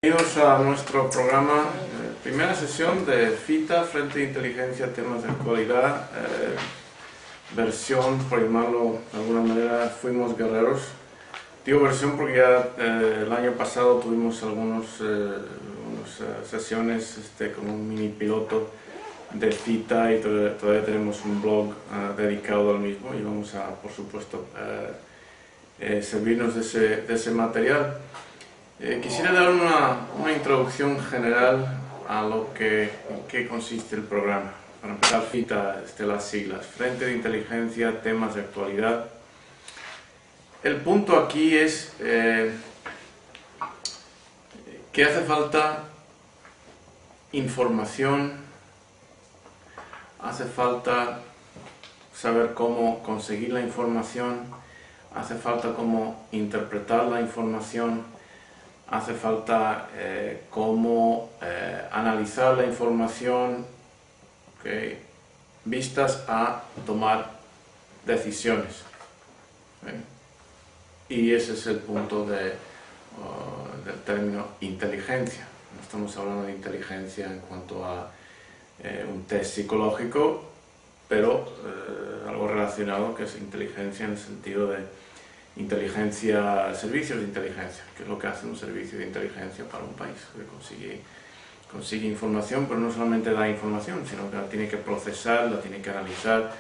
Bienvenidos a nuestro programa, primera sesión de FITA, Frente de Inteligencia, Temas de Actualidad, versión, por llamarlo de alguna manera, Fuimos Guerreros. Digo versión porque ya el año pasado tuvimos algunas sesiones con un mini piloto de FITA y todavía tenemos un blog dedicado al mismo y vamos a, por supuesto, servirnos de ese material. Quisiera dar una introducción general a en qué consiste el programa. Para empezar, FITA, las siglas, Frente de Inteligencia, Temas de Actualidad. El punto aquí es que hace falta información, hace falta saber cómo conseguir la información, hace falta cómo interpretar la información, hace falta cómo analizar la información, vistas a tomar decisiones. Y ese es el punto del término inteligencia. No estamos hablando de inteligencia en cuanto a un test psicológico, pero algo relacionado, que es inteligencia en el sentido de inteligencia, servicios de inteligencia, que es lo que hace un servicio de inteligencia para un país, que consigue información, pero no solamente da información, sino que la tiene que procesar, la tiene que analizar,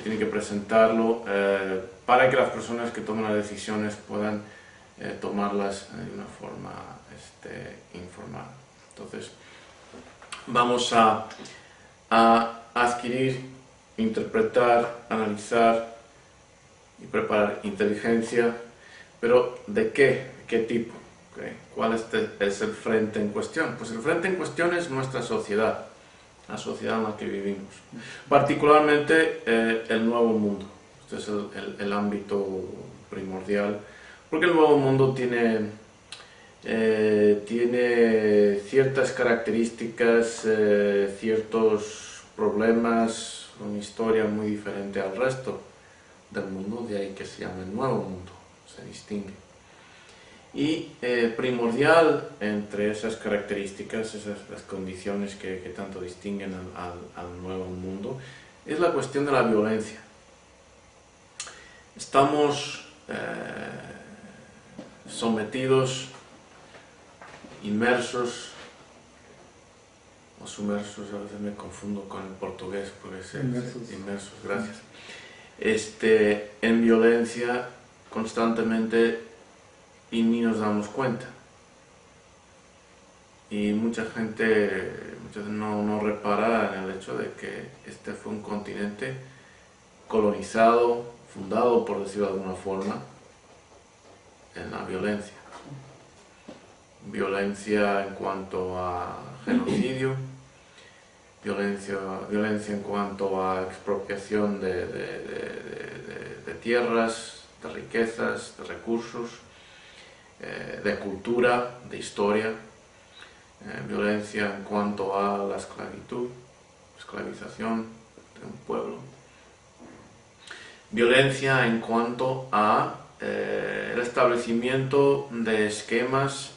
tiene que presentarlo para que las personas que toman las decisiones puedan tomarlas de una forma informada. Entonces, vamos a adquirir, interpretar, analizar y preparar inteligencia, pero ¿de qué? ¿Qué tipo? ¿Cuál es el frente en cuestión? Pues el frente en cuestión es nuestra sociedad, la sociedad en la que vivimos, particularmente el nuevo mundo. Este es el ámbito primordial, porque el nuevo mundo tiene ciertas características, ciertos problemas, una historia muy diferente al resto del mundo, de ahí que se llama el nuevo mundo, se distingue. Y primordial entre esas características, las condiciones que tanto distinguen al nuevo mundo, es la cuestión de la violencia. Estamos sometidos, inmersos, o sumersos, a veces me confundo con el portugués, porque es inmersos, gracias. En violencia constantemente y ni nos damos cuenta. Y mucha gente no repara en el hecho de que este fue un continente colonizado, fundado, por decirlo de alguna forma, en la violencia. Violencia en cuanto a genocidio, violencia en cuanto a expropiación de tierras, de riquezas, de recursos, de cultura, de historia, violencia en cuanto a la esclavitud, esclavización de un pueblo, violencia en cuanto a el establecimiento de esquemas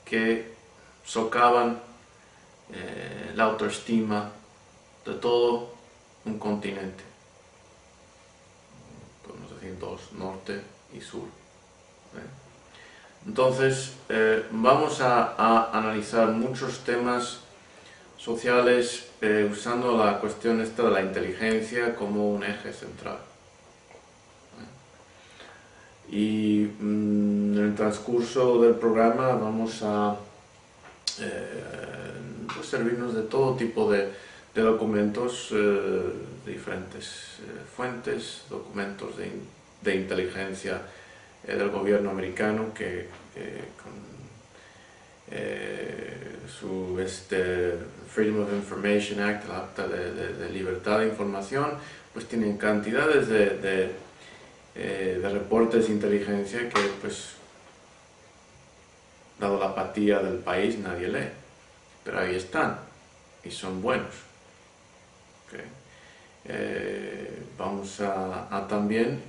que socavan la autoestima de todo un continente, podemos decir dos, norte y sur. Entonces vamos a analizar muchos temas sociales usando la cuestión esta de la inteligencia como un eje central. Y en el transcurso del programa vamos a servirnos de todo tipo de documentos de diferentes fuentes, documentos de inteligencia del gobierno americano que con su Freedom of Information Act, el acta de libertad de información, pues tienen cantidades de reportes de inteligencia que, pues, dado la apatía del país, nadie lee, pero ahí están y son buenos. Vamos a también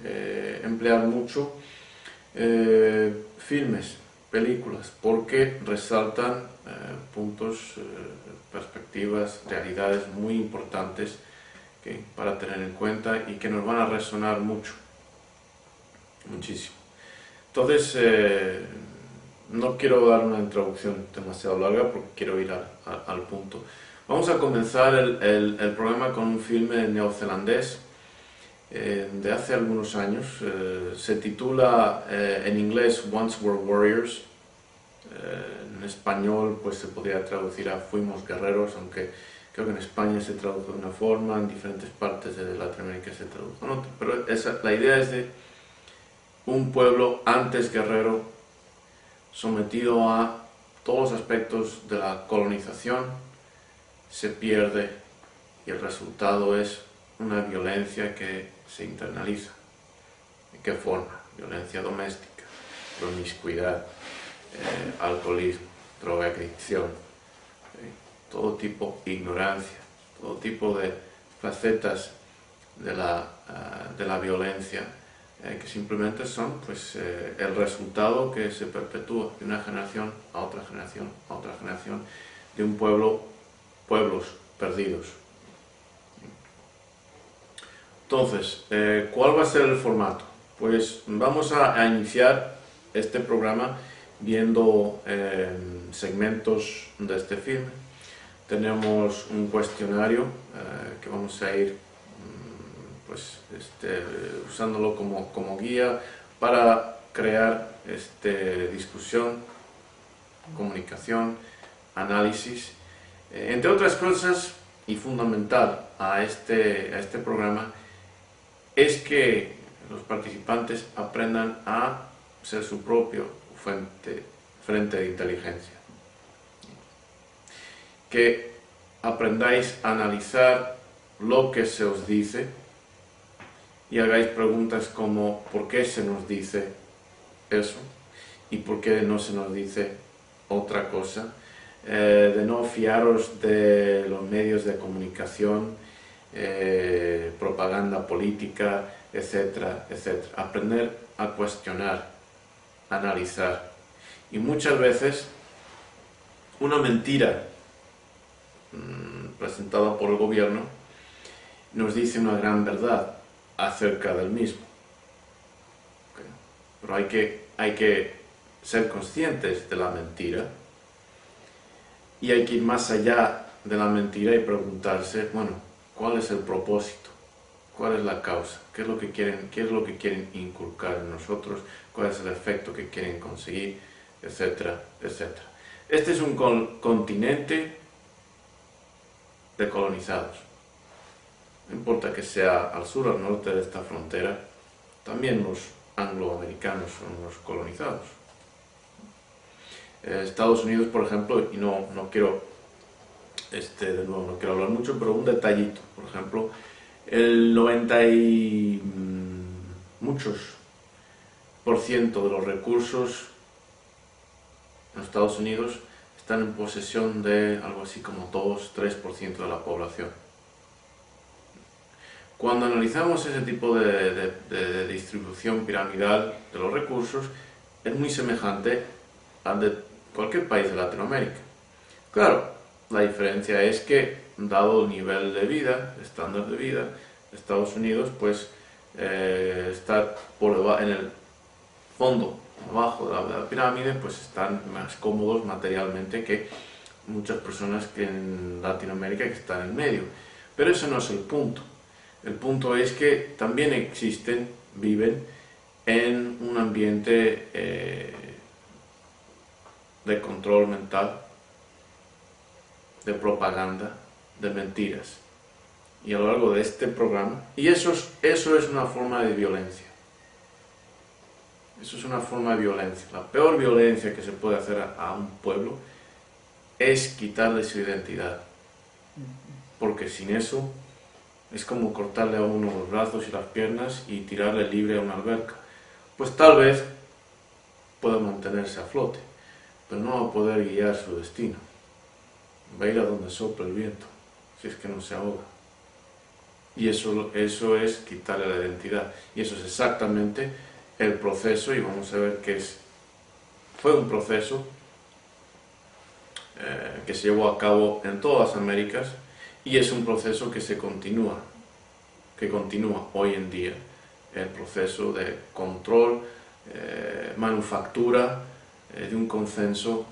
emplear mucho filmes películas, porque resaltan puntos, perspectivas, realidades muy importantes para tener en cuenta y que nos van a resonar mucho, muchísimo. Entonces, no quiero dar una introducción demasiado larga porque quiero ir al punto. Vamos a comenzar el programa con un filme neozelandés de hace algunos años. Se titula en inglés Once Were Warriors. En español pues se podría traducir a Fuimos Guerreros, aunque creo que en España se tradujo de una forma, en diferentes partes de Latinoamérica se tradujo en otra. Pero la idea es de un pueblo antes guerrero, sometido a todos los aspectos de la colonización, se pierde y el resultado es una violencia que se internaliza. ¿De qué forma? Violencia doméstica, promiscuidad, alcoholismo, drogadicción, todo tipo de ignorancia, todo tipo de facetas de la violencia que simplemente son pues, el resultado que se perpetúa de una generación a otra generación, a otra generación, de un pueblos perdidos. Entonces, ¿cuál va a ser el formato? Pues vamos a iniciar este programa viendo segmentos de este filme. Tenemos un cuestionario que vamos a ir pues, usándolo como guía para crear discusión, comunicación, análisis, entre otras cosas, y fundamental a este programa es que los participantes aprendan a ser su propio frente de inteligencia, que aprendáis a analizar lo que se os dice y hagáis preguntas como ¿por qué se nos dice eso? ¿Y por qué no se nos dice otra cosa? De no fiaros de los medios de comunicación, propaganda política, etcétera, etcétera. Aprender a cuestionar, analizar. Y muchas veces una mentira presentada por el gobierno nos dice una gran verdad acerca del mismo. Okay. Pero hay que ser conscientes de la mentira y hay que ir más allá de la mentira y preguntarse, bueno, ¿cuál es el propósito? ¿Cuál es la causa? ¿Qué es lo que quieren inculcar en nosotros? ¿Cuál es el efecto que quieren conseguir? Etcétera, etcétera. Este es un continente de colonizados. No importa que sea al sur o al norte de esta frontera, también los angloamericanos son los colonizados. Estados Unidos, por ejemplo, y no quiero, de nuevo, no quiero hablar mucho, pero un detallito, por ejemplo, el 90 y muchos por ciento de los recursos en Estados Unidos están en posesión de algo así como 2-3% de la población. Cuando analizamos ese tipo de distribución piramidal de los recursos, es muy semejante al de cualquier país de Latinoamérica. Claro, la diferencia es que, dado el nivel de vida, el estándar de vida, Estados Unidos, pues está en el fondo, abajo de la pirámide, pues están más cómodos materialmente que muchas personas que en Latinoamérica que están en medio. Pero eso no es el punto. El punto es que también viven en un ambiente de control mental, de propaganda, de mentiras. Y a lo largo de este programa, y eso es una forma de violencia. Eso es una forma de violencia. La peor violencia que se puede hacer a un pueblo es quitarle su identidad. Porque sin eso es como cortarle a uno los brazos y las piernas y tirarle libre a una alberca. Pues tal vez pueda mantenerse a flote, pero no va a poder guiar su destino. Va a ir a donde sopla el viento, si es que no se ahoga. Y eso es quitarle la identidad. Y eso es exactamente el proceso, y vamos a ver qué es fue un proceso que se llevó a cabo en todas las Américas y es un proceso que continúa hoy en día, el proceso de control, manufactura de un consenso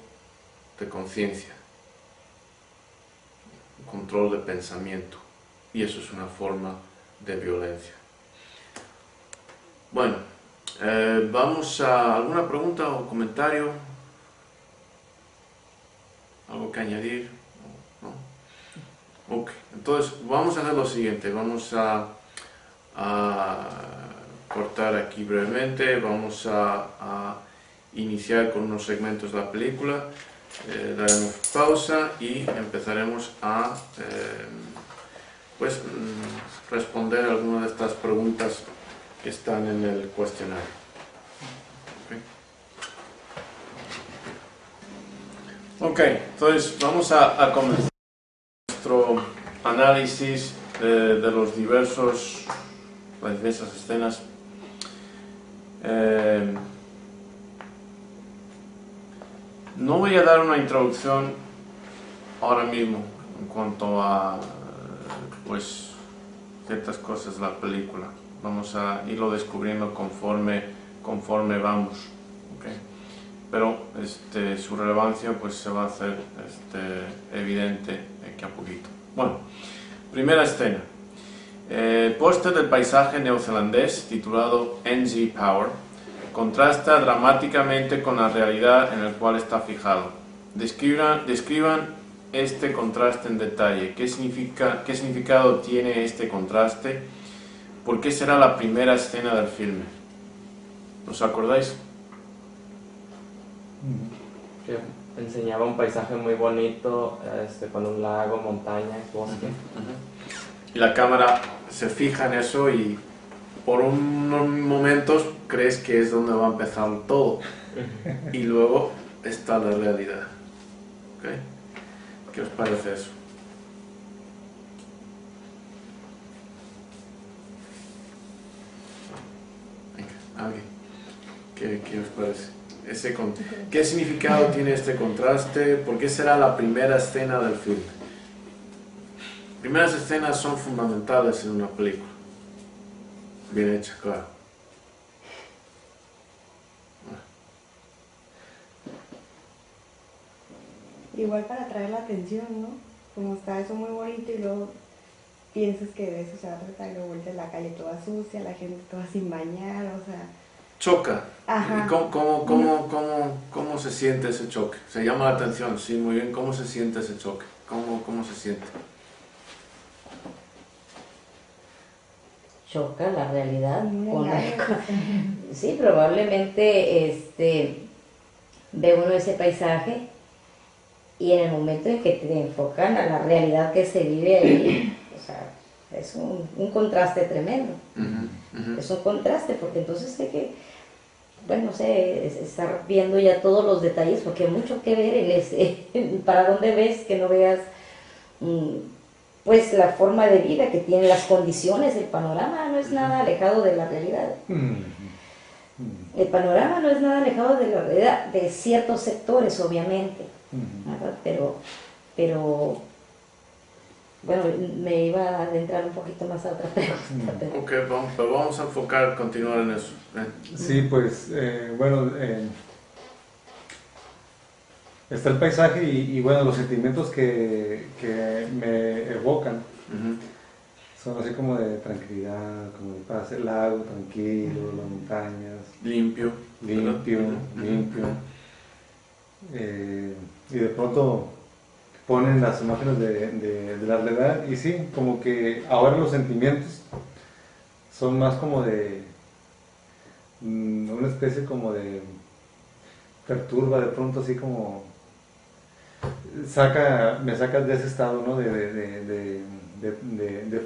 de conciencia, control de pensamiento, y eso es una forma de violencia. Bueno, vamos a alguna pregunta o comentario, algo que añadir, ¿no? Ok, entonces vamos a hacer lo siguiente, vamos a cortar aquí brevemente, vamos a iniciar con unos segmentos de la película, daremos pausa y empezaremos a responder algunas de estas preguntas que están en el cuestionario. Ok, entonces vamos a comenzar nuestro análisis de las diversas escenas. No voy a dar una introducción ahora mismo en cuanto a ciertas cosas de la película. Vamos a irlo descubriendo conforme vamos, ¿okay? Pero su relevancia se va a hacer evidente aquí a poquito. Bueno, primera escena. Póster del paisaje neozelandés titulado NZ Power contrasta dramáticamente con la realidad en la cual está fijado. Describan este contraste en detalle. ¿Qué significado tiene este contraste? ¿Por qué será la primera escena del filme? ¿Os acordáis? Que enseñaba un paisaje muy bonito, con un lago, montañas, bosque. Y la cámara se fija en eso y por unos momentos crees que es donde va a empezar todo. Y luego está la realidad. ¿Okay? ¿Qué os parece eso? Venga, alguien. ¿Qué os parece? ¿Qué significado tiene este contraste? ¿Por qué será la primera escena del filme? Primeras escenas son fundamentales en una película. Bien hecha, claro. Igual para atraer la atención, ¿no? Como está eso muy bonito y luego piensas que de eso se va a tratar y luego vuelves la calle toda sucia, la gente toda sin bañar, o sea... Choca. Ajá. ¿Cómo se siente ese choque? Se llama la atención, sí, muy bien. ¿Cómo se siente ese choque? ¿Cómo se siente? Choca la realidad con la... Sí, probablemente ve uno ese paisaje y en el momento en que te enfocan a la realidad que se vive ahí, o sea, es un contraste tremendo. Es un contraste porque entonces hay que, bueno, no sé, estar viendo ya todos los detalles porque hay mucho que ver en ese, para dónde ves que no veas pues la forma de vida que tienen, las condiciones, el panorama no es nada alejado de la realidad. El panorama no es nada alejado de la realidad, de ciertos sectores obviamente, ¿verdad? Pero bueno, me iba a adentrar un poquito más a otra pregunta. Pero... Ok, vamos a continuar en eso. Sí, pues, bueno, está el paisaje y bueno, los sentimientos que me evocan son así como de tranquilidad, como de paz, el lago tranquilo, las montañas. Limpio. Y de pronto ponen las imágenes de la realidad y sí, como que ahora los sentimientos son más como de una especie como de perturba de pronto, así como me saca de ese estado, ¿no? de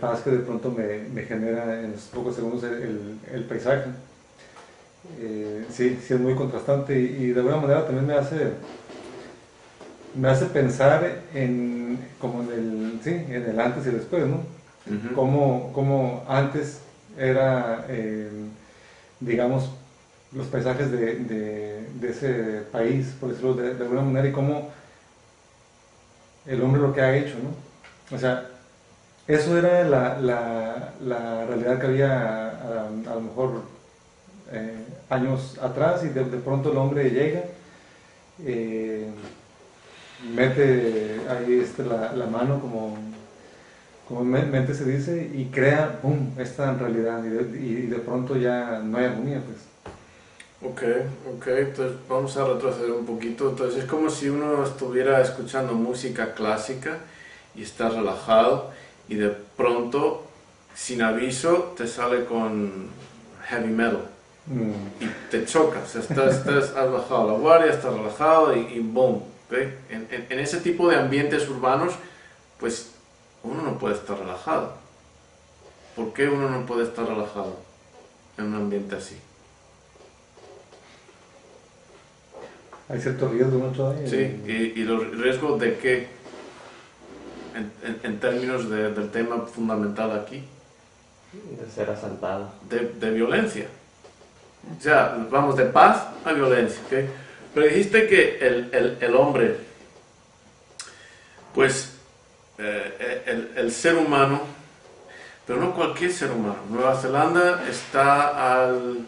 paz que de pronto me genera en esos pocos segundos el paisaje. Sí es muy contrastante y de alguna manera también me hace pensar como en el antes y el después, ¿no? Como antes era, digamos, los paisajes de ese país, por decirlo de alguna manera, y cómo el hombre lo que ha hecho, ¿no? O sea, eso era la realidad que había a lo mejor años atrás, y de pronto el hombre llega, mete ahí la mano, como mente se dice, y crea, ¡pum!, esta realidad, y de pronto ya no hay armonía, pues. Ok, entonces vamos a retroceder un poquito. Entonces es como si uno estuviera escuchando música clásica y está relajado, y de pronto, sin aviso, te sale con heavy metal y te chocas. Has bajado la guardia, estás relajado y boom. ¿Okay? En ese tipo de ambientes urbanos, pues uno no puede estar relajado. ¿Por qué uno no puede estar relajado en un ambiente así? Hay cierto riesgo, ¿no? Todavía. Sí, y los riesgos de qué, en términos del tema fundamental aquí, De ser asaltado. de violencia. O sea, vamos de paz a violencia. ¿Okay? Pero dijiste que el hombre, pues el ser humano, pero no cualquier ser humano. Nueva Zelanda está al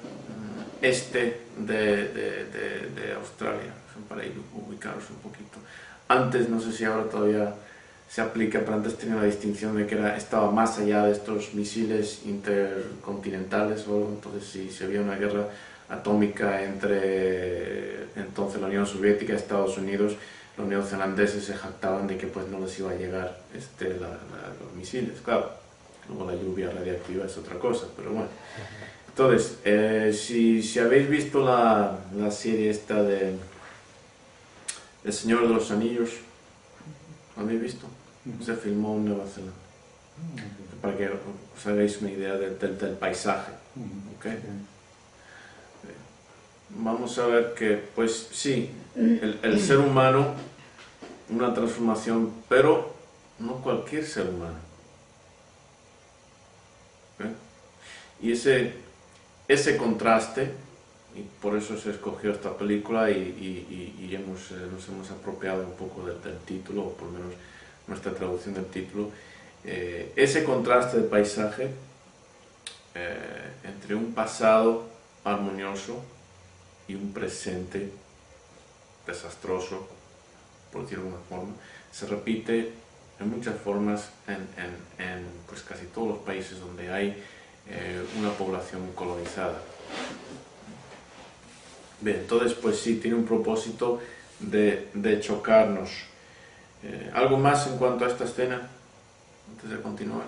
este de Australia, para ir ubicaros un poquito. Antes, no sé si ahora todavía se aplica, pero antes tenía la distinción de que estaba más allá de estos misiles intercontinentales o algo. Entonces, si había una guerra atómica entre entonces la Unión Soviética y Estados Unidos, los neozelandeses se jactaban de que pues no les iba a llegar los misiles. Claro, luego la lluvia radiactiva es otra cosa, pero bueno. Entonces, si habéis visto la serie esta de El Señor de los Anillos, ¿lo habéis visto? Se filmó en Nueva Zelanda, para que os hagáis una idea del paisaje. ¿Okay? Vamos a ver que, pues sí, el ser humano, una transformación, pero no cualquier ser humano. ¿Okay? Y ese contraste, y por eso se escogió esta película, y nos hemos apropiado un poco del título, o por lo menos nuestra traducción del título, ese contraste de paisaje entre un pasado armonioso y un presente desastroso, por decirlo de alguna forma, se repite en muchas formas en pues casi todos los países donde hay una población colonizada. Bien, entonces pues sí, tiene un propósito de chocarnos. ¿Algo más en cuanto a esta escena antes de continuar?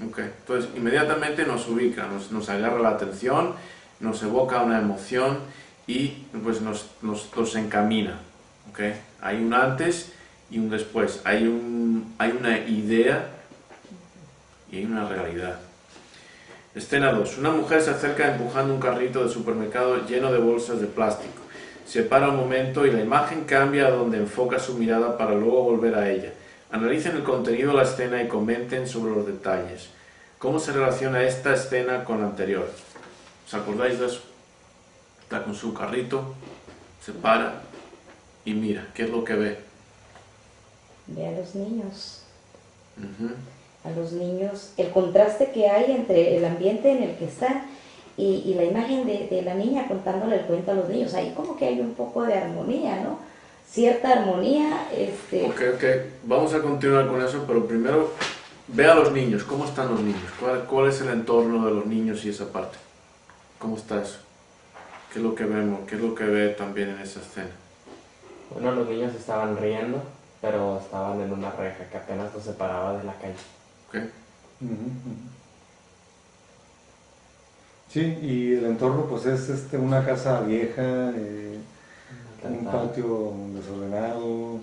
Ok, entonces inmediatamente nos ubica, nos agarra la atención, nos evoca una emoción y pues nos encamina. Okay. Hay un antes y un después, hay una idea y hay una realidad. Escena 2. Una mujer se acerca empujando un carrito de supermercado lleno de bolsas de plástico. Se para un momento y la imagen cambia a donde enfoca su mirada para luego volver a ella. Analicen el contenido de la escena y comenten sobre los detalles. ¿Cómo se relaciona esta escena con la anterior? ¿Os acordáis de eso? Está con su carrito, se para y mira, ¿qué es lo que ve? Ve a los niños. A los niños, el contraste que hay entre el ambiente en el que está y la imagen de la niña contándole el cuento a los niños. Ahí como que hay un poco de armonía, ¿no? Cierta armonía. Ok. Vamos a continuar con eso, pero primero ve a los niños. ¿Cómo están los niños? ¿Cuál es el entorno de los niños y esa parte? ¿Cómo está eso? ¿Qué es lo que vemos? ¿Qué es lo que ve también en esa escena? Bueno, los niños estaban riendo, pero estaban en una reja que apenas los separaba de la calle. Okay. Sí, y el entorno pues es una casa vieja, un patio desordenado.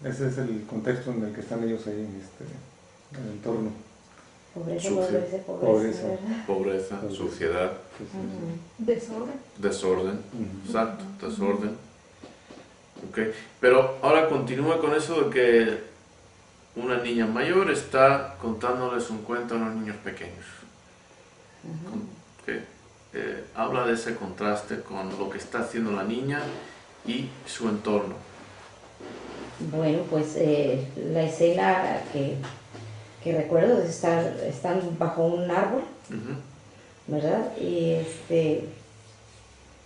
Ese es el contexto en el que están ellos ahí, el entorno. Pobreza, suciedad. Desorden. Exacto, desorden. Okay. Pero ahora continúa con eso de que una niña mayor está contándoles un cuento a unos niños pequeños. que habla de ese contraste con lo que está haciendo la niña y su entorno. Bueno, pues la escena que recuerdo es están bajo un árbol, ¿verdad? Y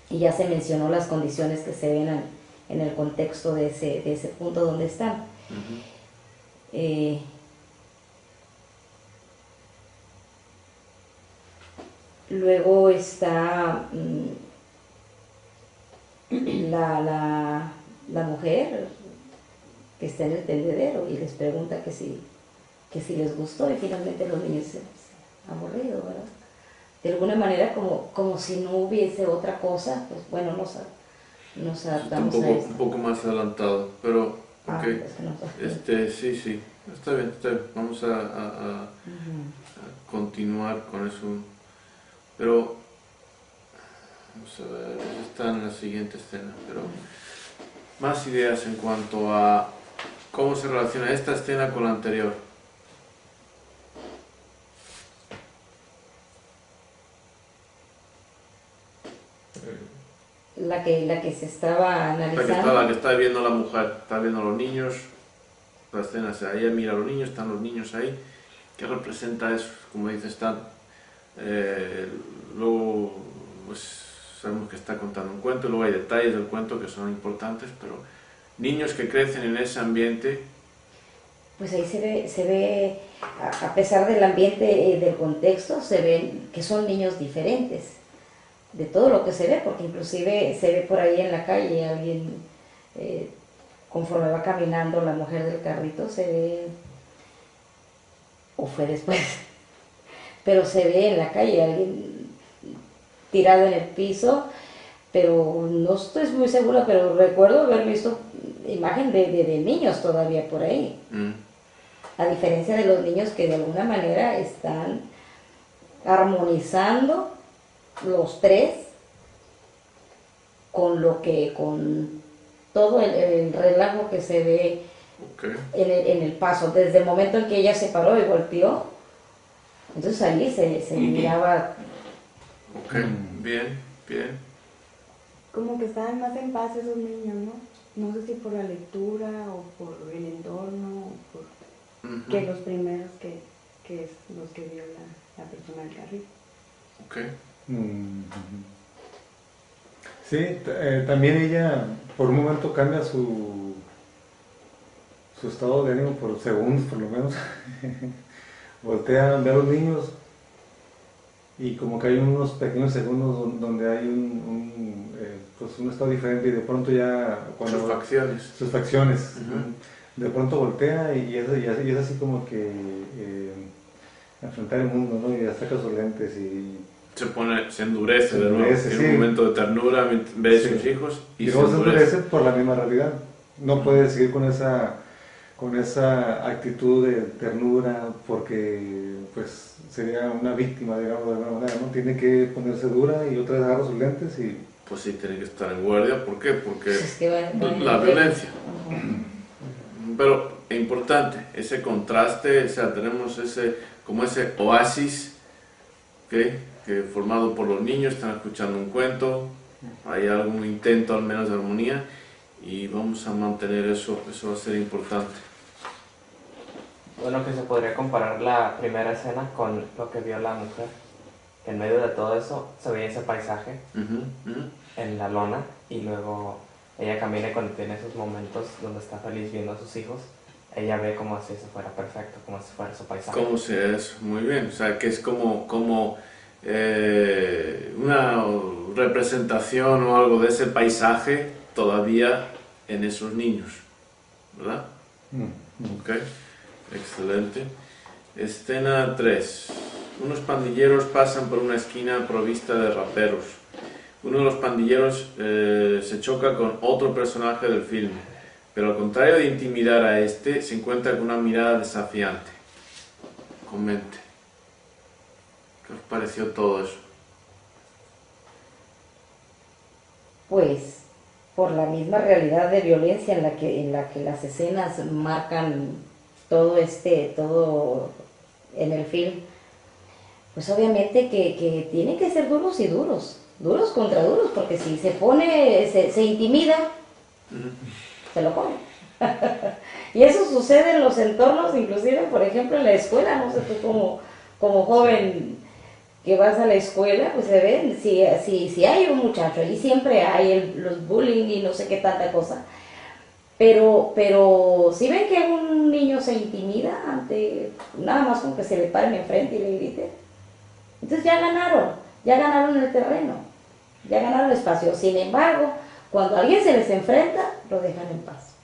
ya se mencionó las condiciones que se ven en el contexto de ese punto donde están. Luego está la mujer que está en el tendedero y les pregunta que si les gustó, y finalmente los niños se aburrido, ¿verdad? De alguna manera como si no hubiese otra cosa, pues bueno, nos adaptamos a esto. Un poco más adelantado, pero okay. Es que no Sí, está bien. Vamos a continuar con eso. Pero vamos a ver, eso está en la siguiente escena, pero más ideas en cuanto a cómo se relaciona esta escena con la anterior. La que se estaba analizando. La que está viendo la mujer, está viendo a los niños, la escena, o sea, ella mira a los niños, están los niños ahí. ¿Qué representa eso? Como dice, están. Luego pues, sabemos que está contando un cuento, luego hay detalles del cuento que son importantes, pero niños que crecen en ese ambiente. Pues ahí se ve a pesar del ambiente, del contexto, se ven que son niños diferentes de todo lo que se ve, porque inclusive se ve por ahí en la calle alguien, conforme va caminando la mujer del carrito, se ve, o fue después, pero se ve en la calle alguien tirado en el piso, pero no estoy muy segura, pero recuerdo haber visto imagen de niños todavía por ahí, a diferencia de los niños que de alguna manera están armonizando los tres con todo el relajo que se ve en el paso, desde el momento en que ella se paró y volteó, entonces ahí se miraba. Bien. Como que estaban más en paz esos niños, ¿no? No sé si por la lectura o por el entorno, o por que los primeros que es los que vio la persona del carril. Sí, también ella por un momento cambia su estado de ánimo por segundos por lo menos. Voltea a ver a los niños y como que hay unos pequeños segundos donde hay un estado diferente, y de pronto ya cuando sus facciones de pronto voltea y es así como que enfrentar el mundo, ¿no? Y ya saca sus lentes y se endurece de nuevo, en un momento de ternura, ve a sus hijos y luego se endurece por la misma realidad. No puede seguir con esa actitud de ternura porque pues sería una víctima, digamos, de alguna manera, ¿no? Tiene que ponerse dura y otra vez agarra sus lentes y... Pues sí, tiene que estar en guardia. ¿Por qué? Porque la violencia. Pero es importante, ese contraste, o sea, tenemos ese oasis que formado por los niños, están escuchando un cuento, hay algún intento al menos de armonía, y vamos a mantener eso va a ser importante. Bueno, que se podría comparar la primera escena con lo que vio la mujer, que en medio de todo eso se veía ese paisaje en la lona, y luego ella camina y cuando tiene esos momentos donde está feliz viendo a sus hijos, ella ve como si eso fuera perfecto, como si fuera su paisaje. Como si es, muy bien, o sea, que es como una representación o algo de ese paisaje todavía en esos niños, ¿verdad? Ok, excelente. Escena 3. Unos pandilleros pasan por una esquina provista de raperos. Uno de los pandilleros se choca con otro personaje del filme, pero al contrario de intimidar a este, se encuentra con una mirada desafiante. Comente. ¿Qué os pareció todo eso? Pues por la misma realidad de violencia en la que las escenas marcan todo en el film, pues obviamente que tienen que ser duros y duros, duros contra duros, porque si se pone, se intimida, se lo come. Y eso sucede en los entornos, inclusive, por ejemplo, en la escuela, no sé tú como joven que vas a la escuela, pues se ven, si hay un muchacho, y siempre hay los bullying y no sé qué tanta cosa, pero si ven que un niño se intimida ante, nada más con que se le paren enfrente y le griten, entonces ya ganaron el terreno, ya ganaron el espacio. Sin embargo, cuando alguien se les enfrenta, lo dejan en paz.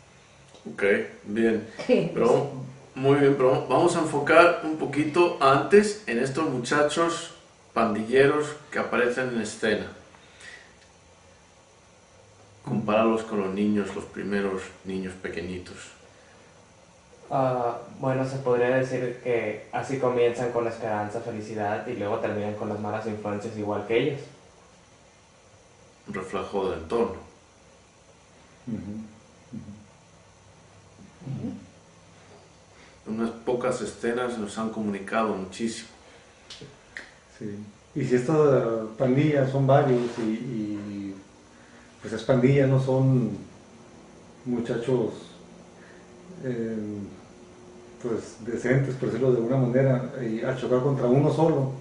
Ok, bien. Pero, muy bien, pero vamos a enfocar un poquito antes en estos muchachos pandilleros que aparecen en escena. Compararlos con los niños, los primeros niños pequeñitos. Bueno, se podría decir que así comienzan con la esperanza, felicidad y luego terminan con las malas influencias igual que ellos. Un reflejo del entorno. Unas pocas escenas nos han comunicado muchísimo. Sí. Y si estas pandillas son varios y pues esas pandillas no son muchachos pues decentes, por decirlo de alguna manera, y a chocar contra uno solo,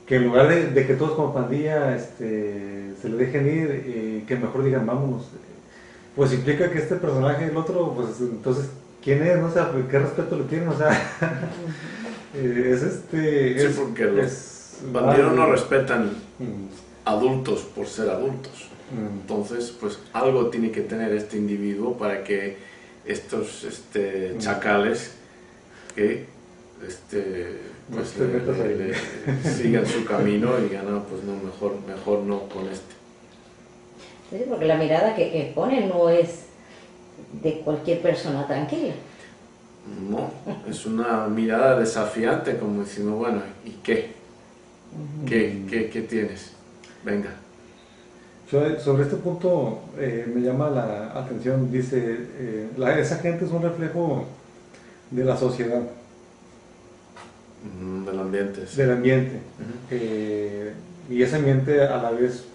que en lugar de que todos como pandilla se le dejen ir, que mejor digan vámonos, pues implica que este personaje, el otro, pues entonces, ¿quién es? No sé, ¿qué respeto le tienen? O sea, Sí, porque los pandilleros no respetan adultos por ser adultos. Entonces, pues algo tiene que tener este individuo para que estos chacales que pues le sigan su camino y digan, pues no, mejor no con este. Sí, porque la mirada que ponen no es de cualquier persona tranquila. No, es una mirada desafiante, como diciendo, bueno, ¿y qué? ¿Qué tienes? Venga. Sobre este punto me llama la atención, dice, esa gente es un reflejo de la sociedad. Del ambiente. Sí. Del ambiente. Y ese ambiente a la vez,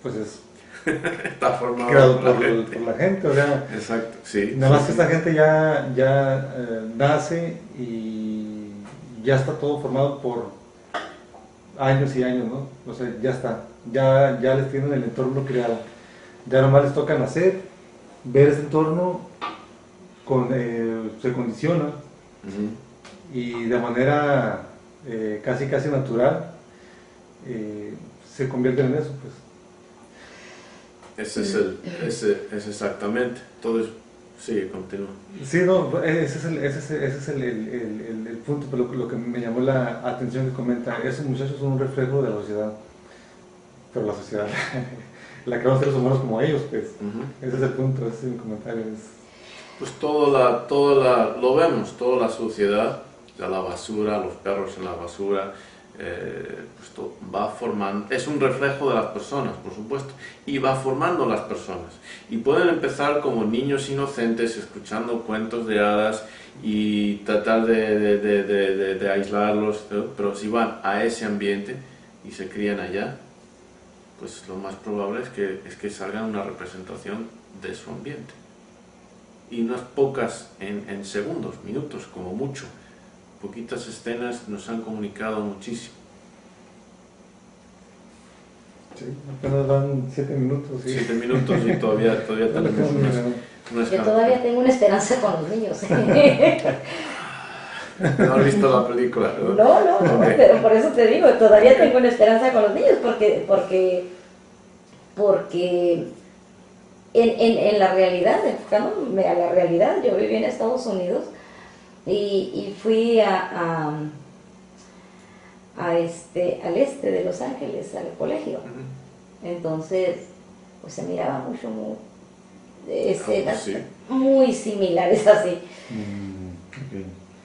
pues es está formado creado por la gente, o sea, exacto, sí. Nada más que esta gente ya nace y ya está todo formado por años y años, ¿no? O sea, ya está, ya les tienen el entorno creado. Ya nomás les toca nacer, ver ese entorno, se condiciona y de manera casi natural se convierten en eso, pues. Ese es exactamente. Entonces, sí, continúa. Sí, no, ese es el punto, pero lo que me llamó la atención que comenta, esos muchachos son un reflejo de la sociedad, pero la sociedad la crean seres humanos como ellos, pues. Ese es el punto, ese es mi comentario. Pues lo vemos, toda la sociedad, ya la basura, los perros en la basura, pues va formando, es un reflejo de las personas, por supuesto, y va formando las personas. Y pueden empezar como niños inocentes, escuchando cuentos de hadas y tratar de aislarlos, pero si van a ese ambiente y se crían allá, pues lo más probable es que salgan una representación de su ambiente. Y unas pocas en segundos, minutos, como mucho. Poquitas escenas nos han comunicado muchísimo. Sí, apenas van 7 minutos. ¿Sí? 7 minutos y todavía tenemos unas Yo todavía tengo una esperanza con los niños. ¿No has visto la película? No, okay. Pero por eso te digo, todavía tengo una esperanza con los niños, porque en la realidad, enfocándome a la realidad, yo viví en Estados Unidos y fui al este de Los Ángeles, al colegio. Entonces, pues se miraba mucho escenas muy similares así.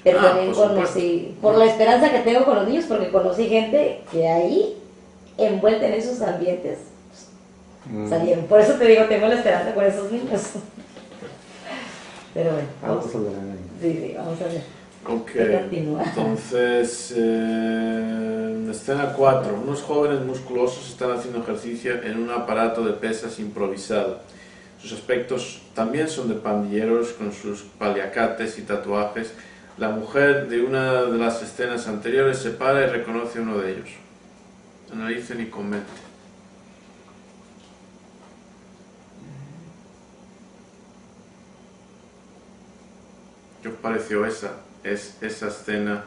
Pero también conocí, por la esperanza que tengo con los niños, porque conocí gente que ahí, envuelta en esos ambientes, salieron. Por eso te digo, tengo la esperanza con esos niños. Pero bueno, vamos a ver. Sí, vamos a ver. Ok, Continúa. entonces, escena 4. Unos jóvenes musculosos están haciendo ejercicio en un aparato de pesas improvisado. Sus aspectos también son de pandilleros con sus paliacates y tatuajes. La mujer de una de las escenas anteriores se para y reconoce a uno de ellos. Analicen y comenten. ¿Qué os pareció esa escena?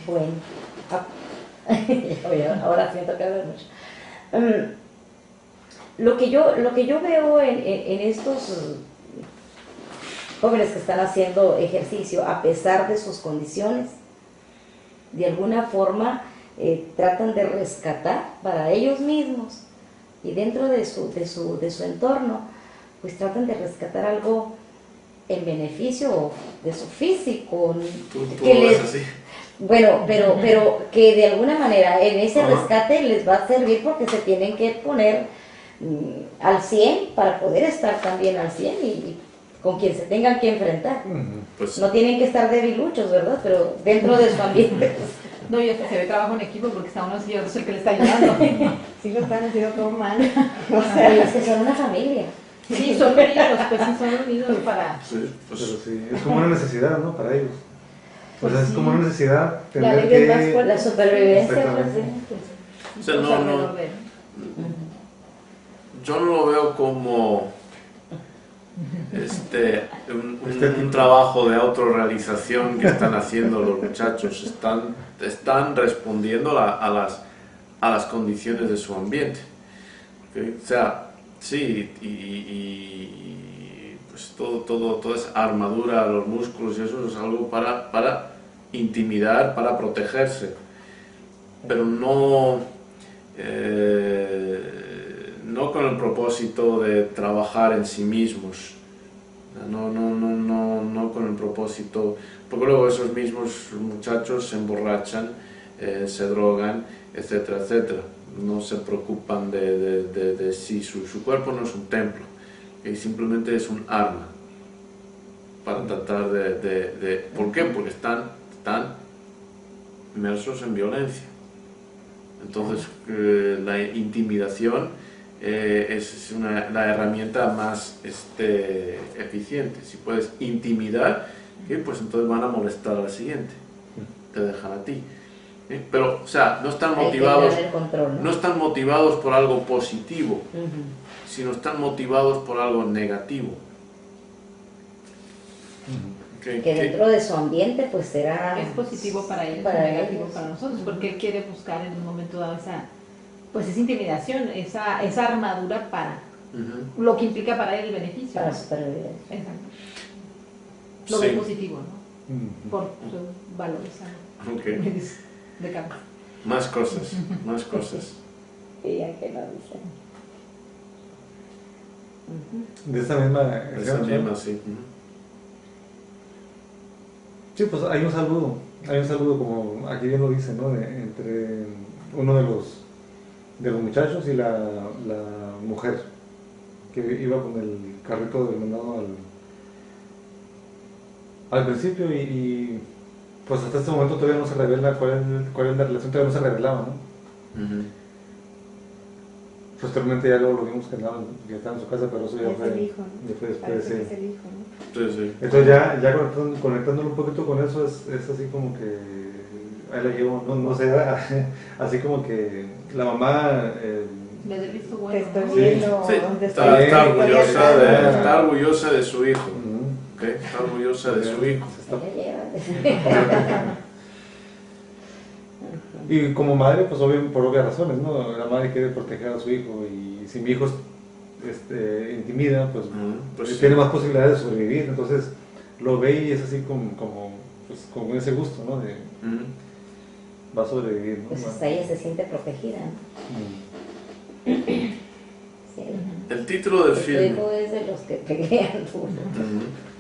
Bueno, ahora siento que hablar mucho. Lo que yo veo en estos jóvenes que están haciendo ejercicio, a pesar de sus condiciones, de alguna forma tratan de rescatar para ellos mismos y dentro de su entorno, pues tratan de rescatar algo en beneficio de su físico. ¿Tú lo ves así? Bueno, pero que de alguna manera en ese rescate les va a servir porque se tienen que poner al 100 para poder estar también al 100 y con quien se tengan que enfrentar. Pues, no tienen que estar debiluchos, ¿verdad? Pero dentro de su ambiente. No, y hasta se ve trabajo en equipo porque está uno así, yo soy el que le está ayudando. Sí, lo están haciendo todo mal. O sea, es que son una familia. Sí, son unidos, pues sí, son unidos para... sí, pues, Pero sí, es como una necesidad, ¿no? Para ellos. O sea, Pues es como una necesidad La tener ley es más que... fuerte. La supervivencia, Exactamente. pues, o sea, no, yo no lo veo como un trabajo de autorrealización que están haciendo los muchachos. Están respondiendo a las condiciones de su ambiente. ¿Okay? O sea, sí, y pues toda esa armadura, los músculos y eso es algo para intimidar, para protegerse, pero no con el propósito de trabajar en sí mismos, no con el propósito, porque luego esos mismos muchachos se emborrachan, se drogan, etcétera, etcétera. No se preocupan de sí, su cuerpo no es un templo, y simplemente es un arma para tratar de ¿por qué? Porque están inmersos en violencia. Entonces la intimidación es la herramienta más eficiente. Si puedes intimidar, pues entonces van a molestar al siguiente, te dejan a ti. Pero, o sea, no están motivados, no están motivados por algo positivo, sino están motivados por algo negativo. que dentro de su ambiente pues será... Es positivo para ellos, para negativo ellos. para nosotros, porque él quiere buscar en un momento dado esa intimidación, esa armadura para lo que implica para él el beneficio. Para ¿no? supervivencia. Exacto. Lo Sí. ve positivo, ¿no? Por sus valores Okay. de cambio. Más cosas. Y ya que no dicen. De esta misma... Esa misma, sí. Sí, pues hay un saludo como aquí bien lo dice, ¿no? Entre uno de los muchachos y la mujer que iba con el carrito del mandado al principio y pues hasta este momento todavía no se revela cuál es la relación, todavía no se revelaba, ¿no? Posteriormente ya luego lo vimos que estaba en su casa, pero eso ya Es fue, el hijo, ¿no? ya fue después. Parece Sí. que es el hijo, ¿no? Sí. Entonces ya conectándolo un poquito con eso es así como que ahí la llevo, no sé, así como que la mamá Le dé el visto Te bueno. estoy ¿no? Sí. viendo Sí, dónde está estoy. está orgullosa de su hijo. ujú, ¿Okay? Está orgullosa de su hijo. se está- Ya Y como madre, pues por obvias razones, ¿no? La madre quiere proteger a su hijo y si mi hijo intimida, pues, Pues tiene sí. más posibilidades de sobrevivir. Entonces lo ve y es así pues, con ese gusto, ¿no? De va a sobrevivir, ¿no? Pues Va- hasta ella se siente protegida, ¿no? Sí. El título del Tu filme. hijo es de los que pelean duro.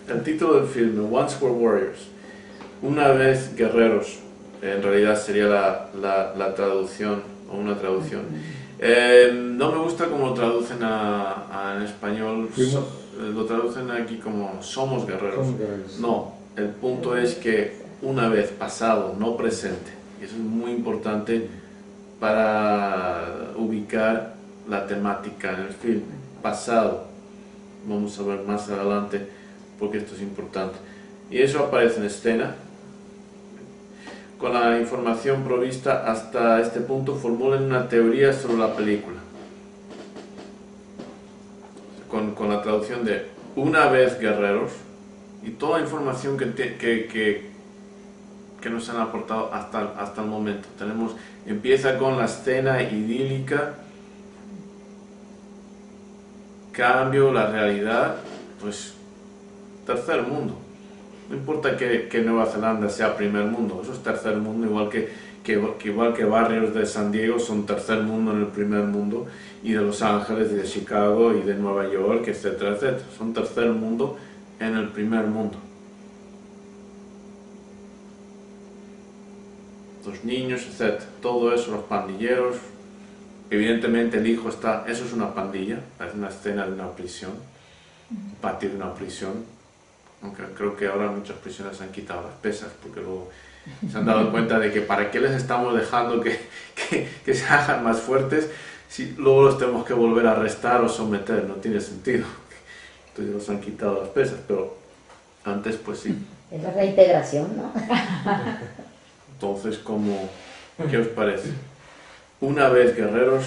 El título del filme, Once Were Warriors. Una vez guerreros, en realidad sería la traducción, o una traducción. No me gusta cómo lo traducen en español. Lo traducen aquí como somos guerreros. No, el punto es que una vez pasado, no presente. Y eso es muy importante para ubicar la temática en el film. Pasado. Vamos a ver más adelante porque esto es importante. Y eso aparece en escena. Con la información provista hasta este punto, formulen una teoría sobre la película. Con la traducción de una vez guerreros y toda la información que nos han aportado hasta el momento. Empieza con la escena idílica, cambio, la realidad, pues tercer mundo. No importa que Nueva Zelanda sea primer mundo, eso es tercer mundo, igual que barrios de San Diego son tercer mundo en el primer mundo, y de Los Ángeles, y de Chicago, y de Nueva York, etcétera, etcétera. Son tercer mundo en el primer mundo. Los niños, etcétera. Todo eso, los pandilleros. Evidentemente el hijo está, eso es una pandilla, es una escena de una prisión, patio de una prisión. Aunque creo que ahora muchas prisiones han quitado las pesas porque luego se han dado cuenta de que para qué les estamos dejando que se hagan más fuertes si luego los tenemos que volver a arrestar o someter, no tiene sentido. Entonces los han quitado las pesas, pero antes pues sí. Es la reintegración, ¿no? Entonces, ¿qué os parece? Una vez guerreros.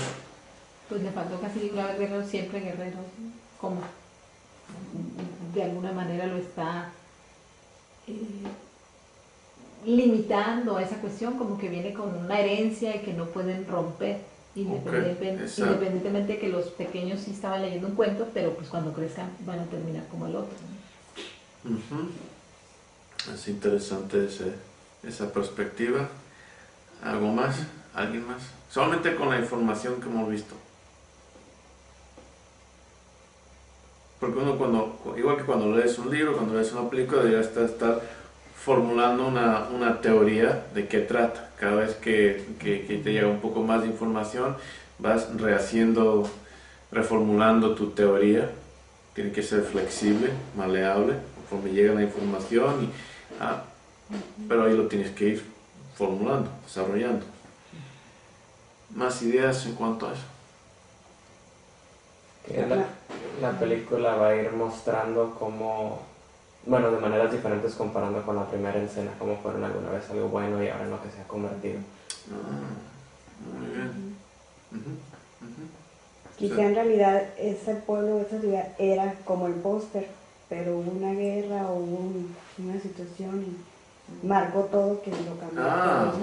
Pues le faltó casi una vez guerreros, siempre guerreros. ¿Cómo? De alguna manera lo está limitando a esa cuestión, como que viene con una herencia y que no pueden romper, independientemente de que los pequeños sí estaban leyendo un cuento, pero pues cuando crezcan van a terminar como el otro, ¿no? Es interesante esa perspectiva. ¿Algo más? ¿Alguien más? Solamente con la información que hemos visto. Porque uno igual que cuando lees un libro, cuando lees una película, deberías estar formulando una teoría de qué trata. Cada vez que te llega un poco más de información, vas reformulando tu teoría. Tiene que ser flexible, maleable, conforme llega la información. Pero ahí lo tienes que ir formulando, desarrollando. ¿Más ideas en cuanto a eso? La película va a ir mostrando cómo, bueno, de maneras diferentes comparando con la primera escena, cómo fueron alguna vez algo bueno y ahora en lo que se ha convertido. Muy bien. Quizá en realidad ese pueblo, esa ciudad era como el póster, pero hubo una guerra o una situación y marcó todo que lo cambió.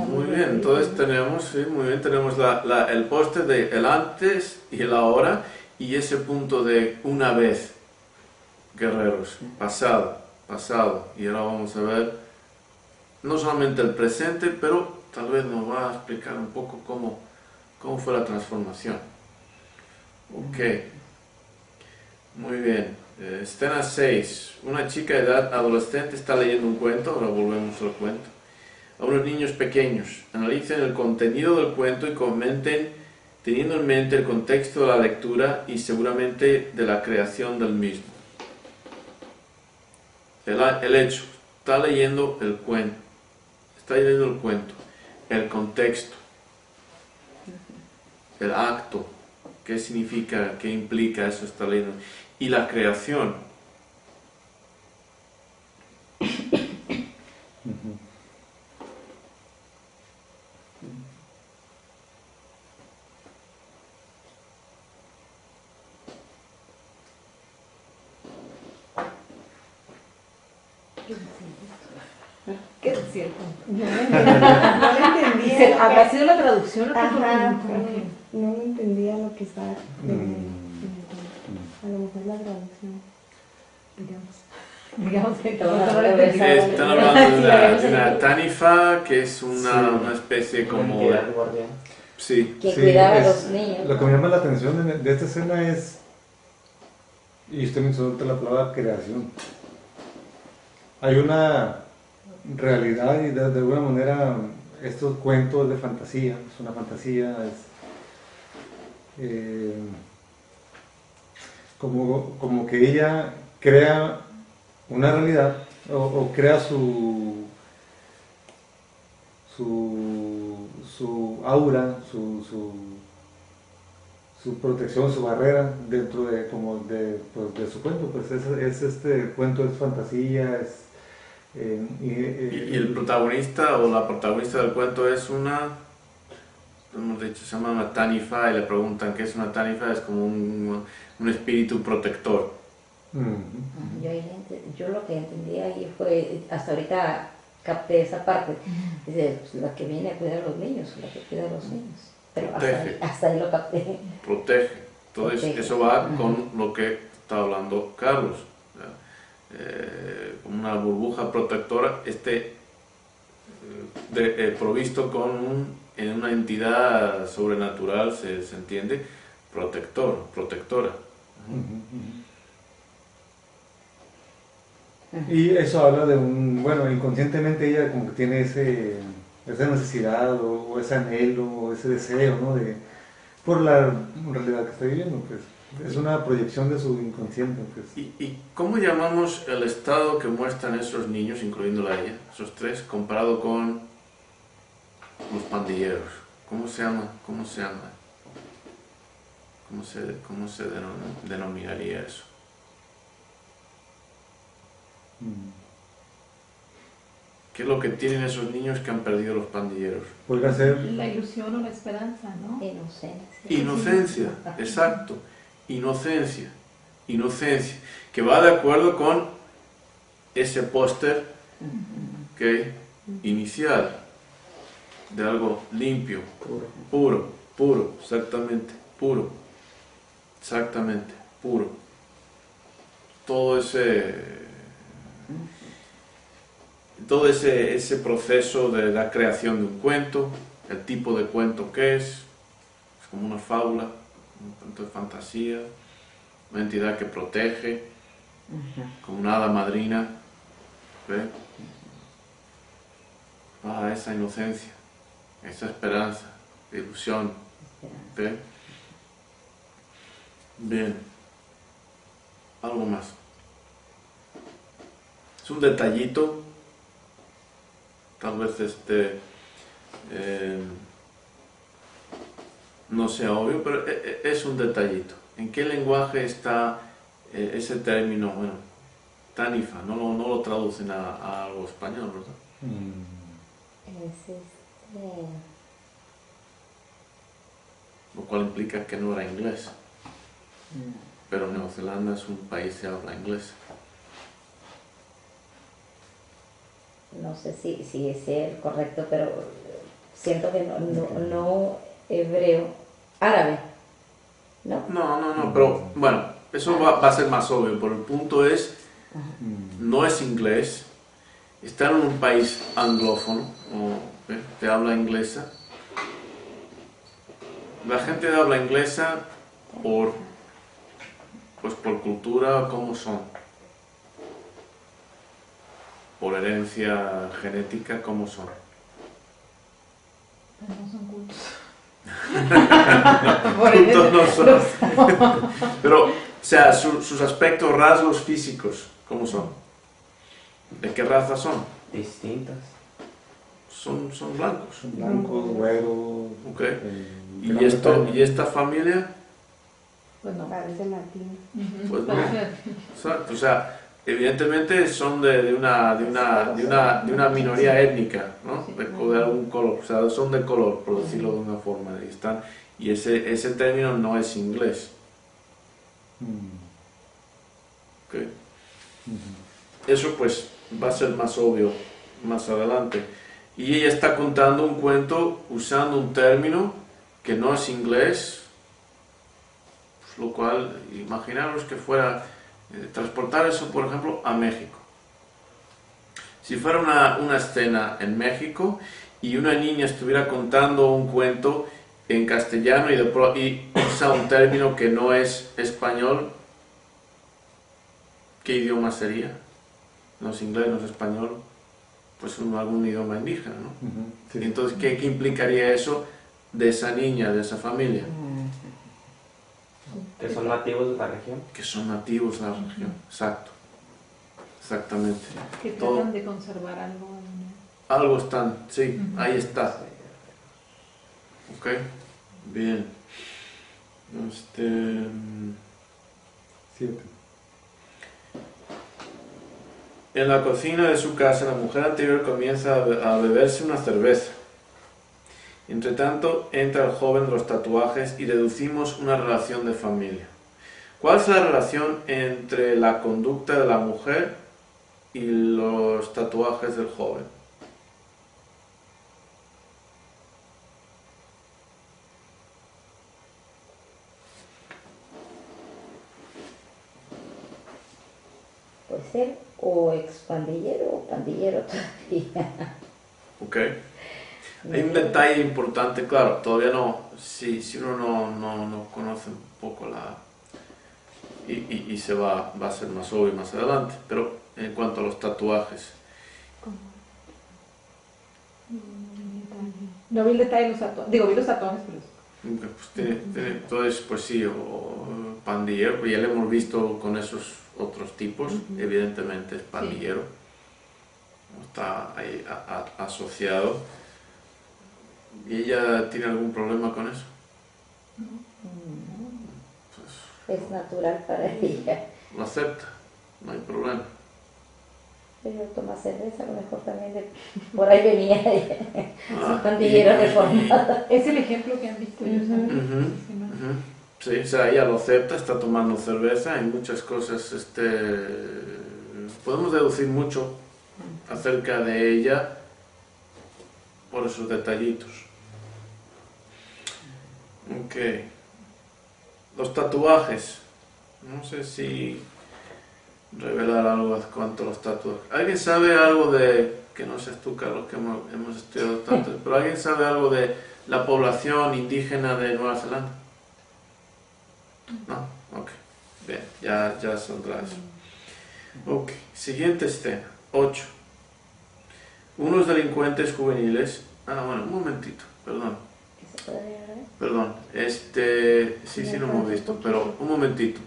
Muy bien. Entonces tenemos el póster de el antes y el ahora. Y ese punto de una vez, guerreros, pasado, y ahora vamos a ver no solamente el presente, pero tal vez nos va a explicar un poco cómo fue la transformación. Ok, muy bien. Escena 6. Una chica de edad adolescente está leyendo un cuento, ahora volvemos al cuento, a unos niños pequeños. Analicen el contenido del cuento y comenten teniendo en mente el contexto de la lectura y seguramente de la creación del mismo. El hecho, está leyendo el cuento, el contexto, el acto, qué significa, qué implica eso, está leyendo, y la creación. ¿Qué es cierto? No lo entendía. ¿Habrá sido la traducción? No lo entendía lo que estaba. A lo mejor la traducción. Digamos que están hablando de una Tanifa, que es una especie como... Sí, que cuidaba a los niños. Lo que me llama la atención de esta escena es, y usted mencionó la palabra creación. Hay una realidad y de alguna manera estos cuentos de fantasía, es una fantasía, como que ella crea una realidad o crea su aura, su protección, su barrera dentro de, pues, de su cuento. Pues este cuento es fantasía, y el protagonista o la protagonista del cuento es hemos dicho, se llama una Tanifa, y le preguntan qué es una Tanifa, es como un espíritu protector. Yo lo que entendí ahí fue, hasta ahorita capté esa parte, dice, pues, la que viene a cuidar a los niños, la que cuida a los niños, pero hasta ahí lo capté. Protege. Entonces Protege. eso va con lo que está hablando Carlos, como una burbuja protectora, provisto en una entidad sobrenatural, se entiende, protectora. Y eso habla de bueno, inconscientemente ella como que tiene esa necesidad o ese anhelo o ese deseo, ¿no? Por la realidad que está viviendo, pues. Es una proyección de su inconsciente, pues. ¿Y cómo llamamos el estado que muestran esos niños, incluyéndola a ella, esos tres, comparado con los pandilleros? ¿Cómo se llama? ¿Cómo se denominaría eso? ¿Qué es lo que tienen esos niños que han perdido los pandilleros? Podría ser la ilusión o la esperanza, ¿no? Inocencia, exacto. Inocencia, que va de acuerdo con ese póster inicial, de algo limpio, puro, exactamente, puro. Todo ese proceso de la creación de un cuento, el tipo de cuento que es como una fábula, un cuento de fantasía, una entidad que protege, como una hada madrina, ¿ve? Esa inocencia, esa esperanza, ilusión, ¿ve? Bien, algo más. Es un detallito, tal vez no sea obvio, pero es un detallito. ¿En qué lenguaje está ese término? Bueno, Tanifa, no lo traducen a algo español, ¿verdad? Lo cual implica que no era inglés. Pero Nueva Zelanda es un país que habla inglés. No sé si es el correcto, pero siento que no hebreo, árabe, ¿no? No, pero bueno, eso va a ser más obvio, pero el punto es, no es inglés, está en un país anglófono, de habla inglesa. La gente de habla inglesa, por cultura, ¿cómo son? Por herencia genética, ¿cómo son? No son cultos. Cultos no son. Pero, o sea, sus aspectos, rasgos físicos, ¿cómo son? ¿De qué raza son? Distintos. Son blancos. blancos, güeros. Okay. ¿Y esta familia? Pues no. Parece latino. Pues no. Exacto, o sea, evidentemente son de una minoría étnica, ¿no? De algún color, o sea, son de color, por decirlo de una forma. Y ese término no es inglés. Okay. Eso pues va a ser más obvio más adelante. Y ella está contando un cuento usando un término que no es inglés, pues, lo cual, imaginaros que fuera transportar eso, por ejemplo, a México. Si fuera una escena en México y una niña estuviera contando un cuento en castellano y usa un término que no es español, ¿qué idioma sería? No es inglés, no es español, pues algún idioma indígena, ¿no? Sí. Entonces, ¿qué implicaría eso de esa niña, de esa familia? Que son nativos de la región. Que son nativos de la región, exacto. Exactamente. Que tratan de conservar algo. Algo están, sí, ahí está. Ok, bien. 7. En la cocina de su casa, la mujer anterior comienza a beberse una cerveza. Entre tanto, entra el joven de los tatuajes y deducimos una relación de familia. ¿Cuál es la relación entre la conducta de la mujer y los tatuajes del joven? Puede ser o expandillero o pandillero todavía. Ok. Hay un detalle importante, claro, todavía no, si uno no conoce un poco y se va a ser más obvio más adelante, pero en cuanto a los tatuajes. No vi el detalle de los tatuajes, digo, vi los tatuajes, pero... Pues tiene, entonces, pues sí, o pandillero, pues ya lo hemos visto con esos otros tipos, evidentemente es pandillero, está ahí asociado. ¿Y ella tiene algún problema con eso? Pues, es natural para ella. Lo acepta, no hay problema. Pero toma cerveza, a lo mejor también por ahí venía su pandillero reformado. Es el ejemplo que han visto ellos. Sí, o sea, ella lo acepta, está tomando cerveza, hay muchas cosas, podemos deducir mucho acerca de ella por esos detallitos. Ok. Los tatuajes. No sé si revelar algo cuanto a los tatuajes. ¿Alguien sabe algo de, que no seas tú, Carlos, que hemos estudiado tanto, pero alguien sabe algo de la población indígena de Nueva Zelanda? No, ok. Bien, ya saldrá eso. Ok, siguiente escena. 8. Unos delincuentes juveniles. Bueno, un momentito, perdón. Perdón, sí lo hemos visto, pero un momentito.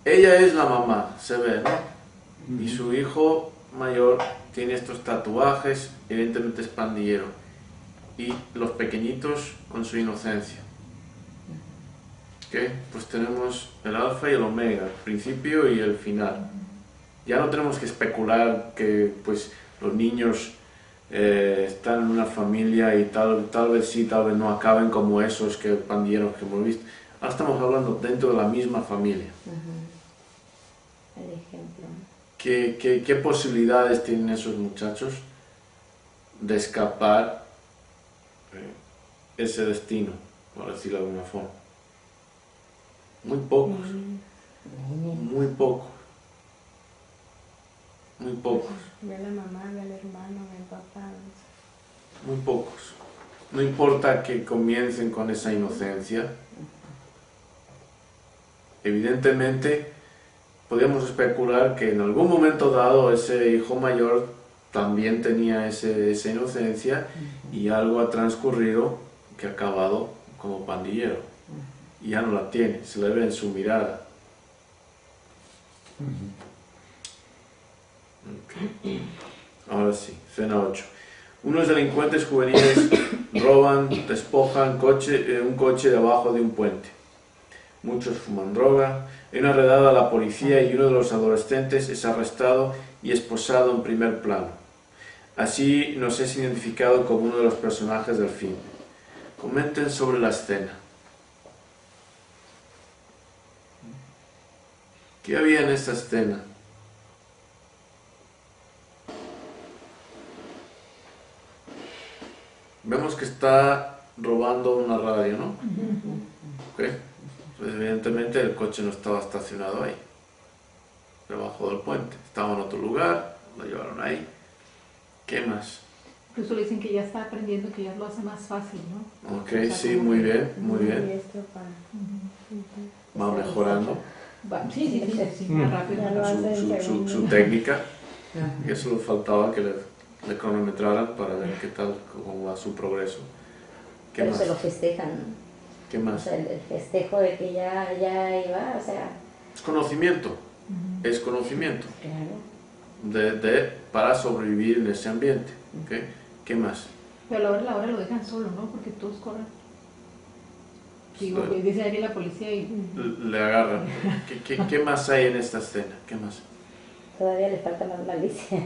Ella es la mamá, se ve, ¿no? Y su hijo mayor tiene estos tatuajes, evidentemente es pandillero. Y los pequeñitos con su inocencia. ¿Ok? Pues tenemos el alfa y el omega, el principio y el final. Ya no tenemos que especular que pues los niños están en una familia y tal vez sí, tal vez no acaben como esos pandilleros que hemos visto. Ahora estamos hablando dentro de la misma familia. El ejemplo. ¿Qué posibilidades tienen esos muchachos de escapar ese destino, por decirlo de alguna forma? Muy pocos. Muy pocos. Muy pocos. Ve a la mamá, ve al hermano, ve al papá. Muy pocos. No importa que comiencen con esa inocencia. Evidentemente, podríamos especular que en algún momento dado ese hijo mayor también tenía esa inocencia y algo ha transcurrido que ha acabado como pandillero. Y ya no la tiene, se le ve en su mirada. Okay. Ahora sí, escena 8. Unos delincuentes juveniles roban, despojan un coche debajo de un puente. Muchos fuman droga. Hay una redada a la policía y uno de los adolescentes es arrestado y esposado en primer plano. Así nos es identificado como uno de los personajes del film. Comenten sobre la escena. ¿Qué había en esta escena? Vemos que está robando una radio, ¿no? Okay. Pues evidentemente el coche no estaba estacionado ahí, debajo del puente. Estaba en otro lugar, lo llevaron ahí. ¿Qué más? Incluso le dicen que ya está aprendiendo, que ya lo hace más fácil, ¿no? Ok, o sea, sí, muy bien, muy bien. Va mejorando Sí, más rápido. su técnica. Y eso le faltaba que le cronometraran para ver qué tal, cómo va su progreso. ¿Qué Pero más? se lo festejan, ¿Qué más? O sea, el festejo de que ya iba, o sea... Es conocimiento, es conocimiento Claro. para sobrevivir en ese ambiente. ¿Okay? ¿Qué más? Pero a la hora lo dejan solo, ¿no? Porque todos corren. Digo, Sí. dice ahí la policía y... Le agarran. ¿Qué más hay en esta escena? ¿Qué más? Todavía le falta más malicia.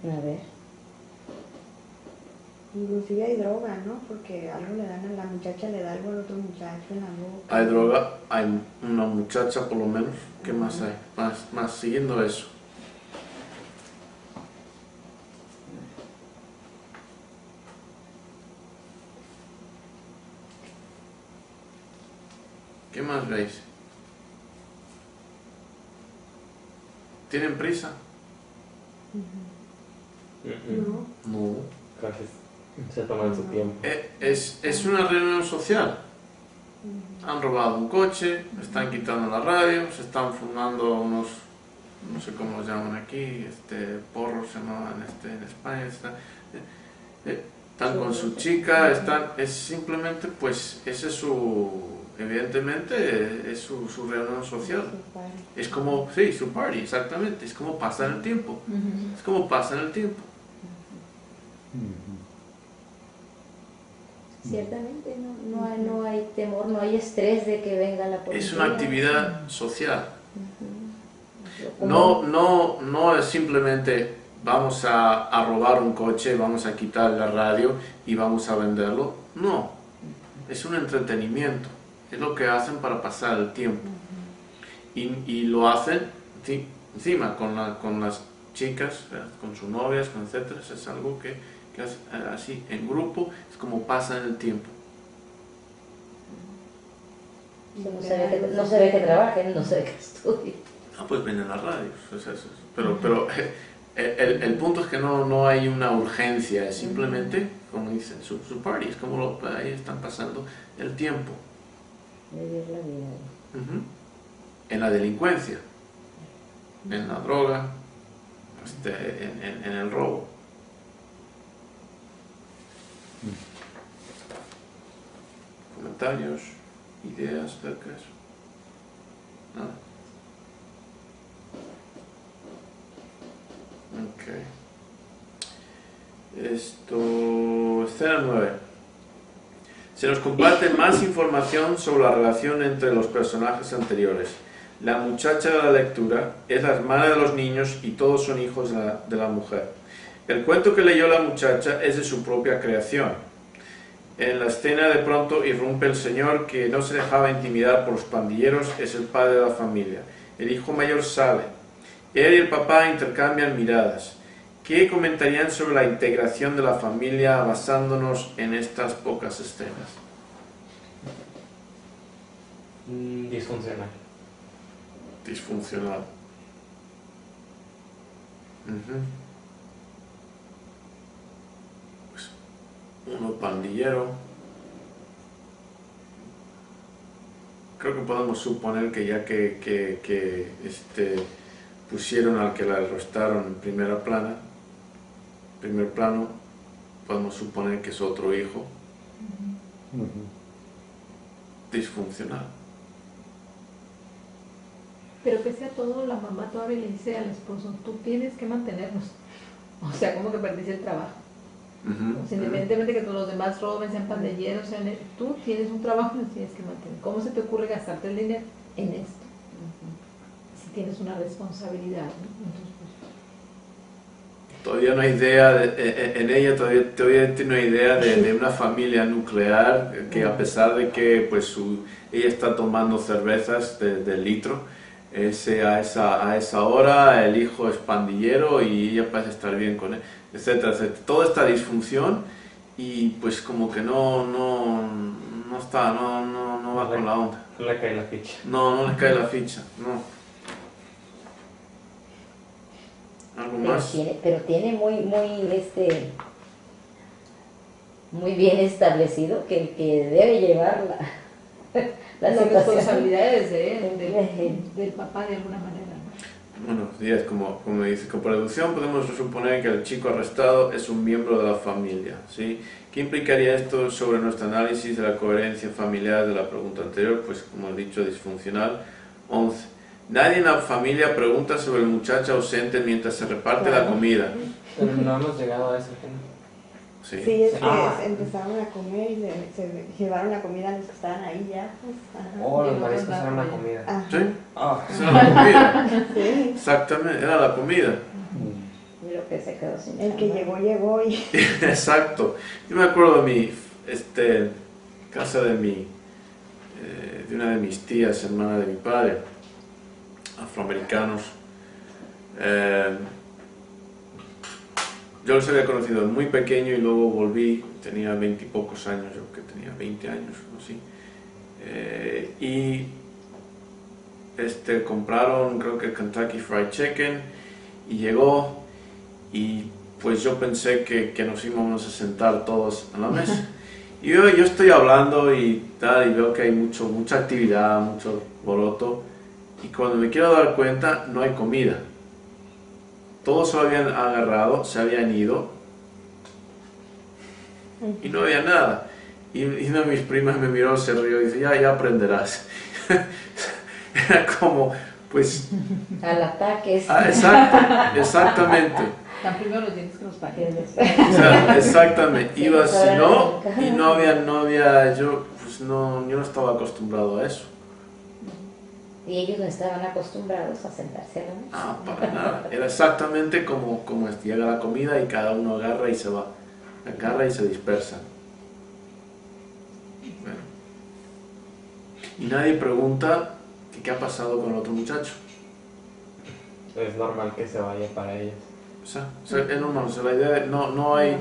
A ver. Inclusive hay droga, ¿no? Porque algo le dan a la muchacha, le da algo al otro muchacho en la boca. Hay droga, hay una muchacha por lo menos. ¿Qué más hay? Más siguiendo eso. ¿Qué más veis? ¿Tienen prisa? ¿No? No. Creo que se toman su tiempo. Es una reunión social. Han robado un coche, están quitando la radio, se están fumando unos, no sé cómo los llaman aquí, porros se llamaban en España. Están con su chica, es simplemente, pues, ese es evidentemente, es su reunión social. Es como, sí, su party, exactamente, es como pasa el tiempo. Es como pasa el tiempo. Ciertamente no hay temor, no hay estrés de que venga la policía. Es una actividad social. Como- No es simplemente vamos a robar un coche, vamos a quitar la radio y vamos a venderlo. No, es un entretenimiento. Es lo que hacen para pasar el tiempo. Y lo hacen encima con las chicas, con sus novias, con etcétera. Es algo que es así, en grupo, es como pasa el tiempo. No se ve que trabajen, no se ve que estudien. Ah, pues ven en las radios. Pero el punto es que no hay una urgencia, es simplemente, como dicen, su party, es como ahí están pasando el tiempo. Vivir la vida. En la delincuencia, en la droga, en el robo. Comentarios, ideas acerca de eso. Nada. Ok. Escena 9. Se nos comparte más información sobre la relación entre los personajes anteriores. La muchacha de la lectura es la hermana de los niños y todos son hijos de la mujer. El cuento que leyó la muchacha es de su propia creación. En la escena de pronto irrumpe el señor que no se dejaba intimidar por los pandilleros, es el padre de la familia. El hijo mayor sale. Él y el papá intercambian miradas. ¿Qué comentarían sobre la integración de la familia basándonos en estas pocas escenas? Disfuncional. Disfuncional. Pues, uno pandillero. Creo que podemos suponer que ya que pusieron al que la arrestaron en primer plano, podemos suponer que es otro hijo. Disfuncional. Pero pese a todo, la mamá todavía le dice al esposo, tú tienes que mantenernos. O sea, como que perdiste el trabajo. O sea, independientemente que todos los demás roben, sean pandilleros, tú tienes un trabajo y nos tienes que mantener. ¿Cómo se te ocurre gastarte el dinero en esto? Si tienes una responsabilidad, ¿no? Entonces, pues... Todavía no hay idea, en ella todavía tiene una idea de una familia nuclear, que a pesar de que pues, ella está tomando cervezas de litro, a esa hora el hijo es pandillero y ella parece estar bien con él, etcétera, etcétera. Toda esta disfunción y pues como que no va con la onda. No le cae la ficha. No le cae la ficha, no. ¿Algo más? Pero tiene muy bien establecido que el que debe llevar las responsabilidades del papá de alguna manera, ¿no? Buenos días, como dice, con deducción podemos suponer que el chico arrestado es un miembro de la familia, ¿sí? ¿Qué implicaría esto sobre nuestro análisis de la coherencia familiar de la pregunta anterior? Pues como he dicho, disfuncional. 11. Nadie en la familia pregunta sobre el muchacho ausente mientras se reparte la comida. Pero no hemos llegado a ese tema. Sí, Sí, es que empezaron a comer y se llevaron la comida a los que estaban ahí ya. Pues, Oh, los Yo no mariscos pensaba eran la en comida. Ajá. ¿Sí? Ah, Esa era la comida. Sí. Exactamente, era la comida. Y lo que se quedó sin El que chamar. llegó y... Exacto. Yo me acuerdo de casa de de una de mis tías, hermana de mi padre, afroamericanos. Yo los había conocido muy pequeño y luego volví, tenía 20 y pocos años, yo creo que tenía 20 años o así. Y compraron, creo que Kentucky Fried Chicken, y llegó, y pues yo pensé que nos íbamos a sentar todos a la mesa. Y yo estoy hablando y tal, y veo que hay mucha actividad, mucho boloto, y cuando me quiero dar cuenta, no hay comida. Todos se lo habían agarrado, se habían ido, y no había nada. Y una de mis primas me miró, se rió y dice, ya aprenderás. Era como, pues... Al ataque. Exactamente. Están primero los dientes que los paquetes. O sea, exactamente. Sí, Iba así, ¿no? nunca. Y no había, yo no estaba acostumbrado a eso. Y ellos no estaban acostumbrados a sentarse a la mesa. Ah, para nada. Era exactamente como llega la comida y cada uno agarra y se va. Agarra y se dispersa. Bueno. Y nadie pregunta qué ha pasado con el otro muchacho. es normal que se vaya para ellos. O sea, es normal. O sea, la idea de, no hay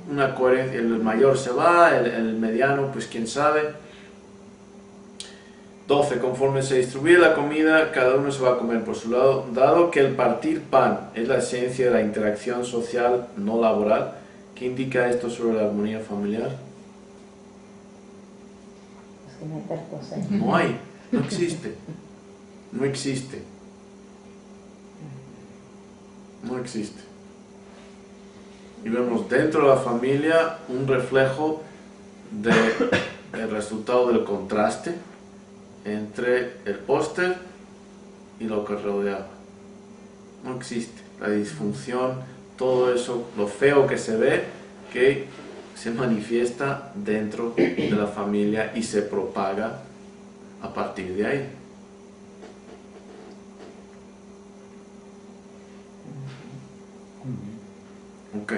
una coherencia. El mayor se va, el mediano, pues quién sabe. 12. Conforme se distribuye la comida, cada uno se va a comer por su lado. Dado que el partir pan es la esencia de la interacción social no laboral, ¿qué indica esto sobre la armonía familiar? Es que no hay tal cosa. No hay, no existe. No existe. No existe. Y vemos dentro de la familia un reflejo del resultado del contraste entre el póster y lo que rodeaba. No existe. La disfunción, todo eso, lo feo que se ve, que se manifiesta dentro de la familia y se propaga a partir de ahí. Ok.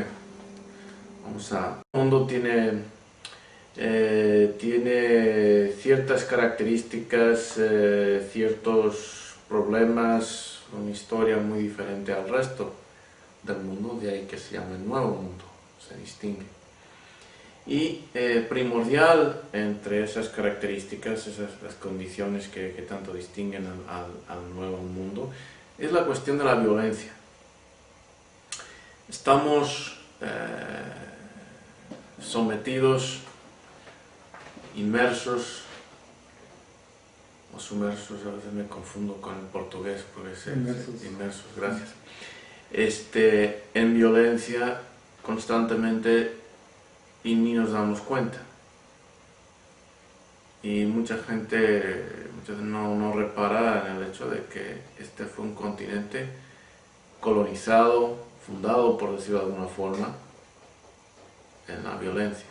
Vamos a... El mundo tiene ciertas características, ciertos problemas, una historia muy diferente al resto del mundo, de ahí que se llama el nuevo mundo, se distingue. Y primordial entre esas características, las condiciones que tanto distinguen al nuevo mundo, es la cuestión de la violencia. Estamos sometidos, inmersos o sumersos, a veces me confundo con el portugués porque es inmersos, gracias, en violencia constantemente y ni nos damos cuenta. Y mucha gente no repara en el hecho de que este fue un continente colonizado, fundado, por decirlo de alguna forma, en la violencia.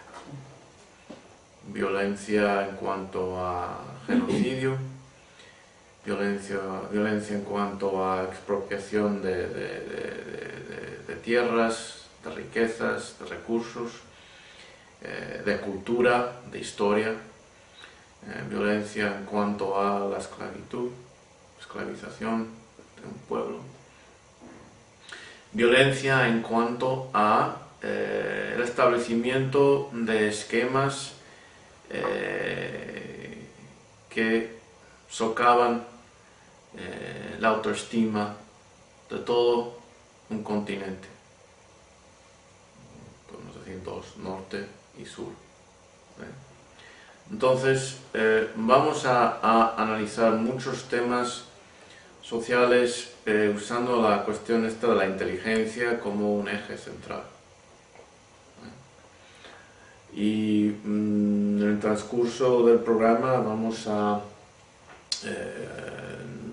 Violencia en cuanto a genocidio, violencia en cuanto a expropiación de tierras, de riquezas, de recursos, de cultura, de historia, violencia en cuanto a la esclavitud, esclavización de un pueblo, violencia en cuanto a el establecimiento de esquemas que socavan la autoestima de todo un continente, podemos decir dos, norte y sur. Entonces vamos a analizar muchos temas sociales usando la cuestión esta de la inteligencia como un eje central. Y en el transcurso del programa vamos a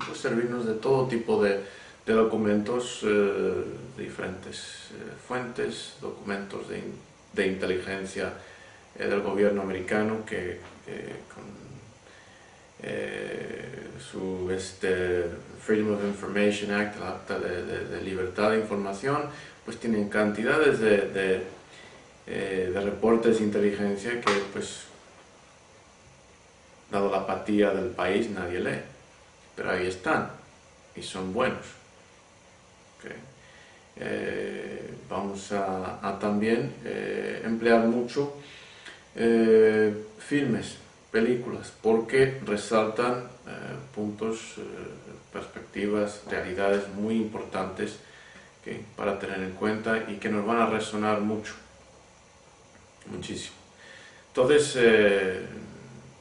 pues servirnos de todo tipo de documentos de diferentes fuentes, documentos de inteligencia del gobierno americano que con su Freedom of Information Act, el acta de libertad de información, pues tienen cantidades de reportes de inteligencia que, pues, dado la apatía del país, nadie lee, pero ahí están y son buenos. Okay. Vamos a también emplear mucho filmes, películas, porque resaltan puntos, perspectivas, realidades muy importantes para tener en cuenta y que nos van a resonar mucho, muchísimo. Entonces,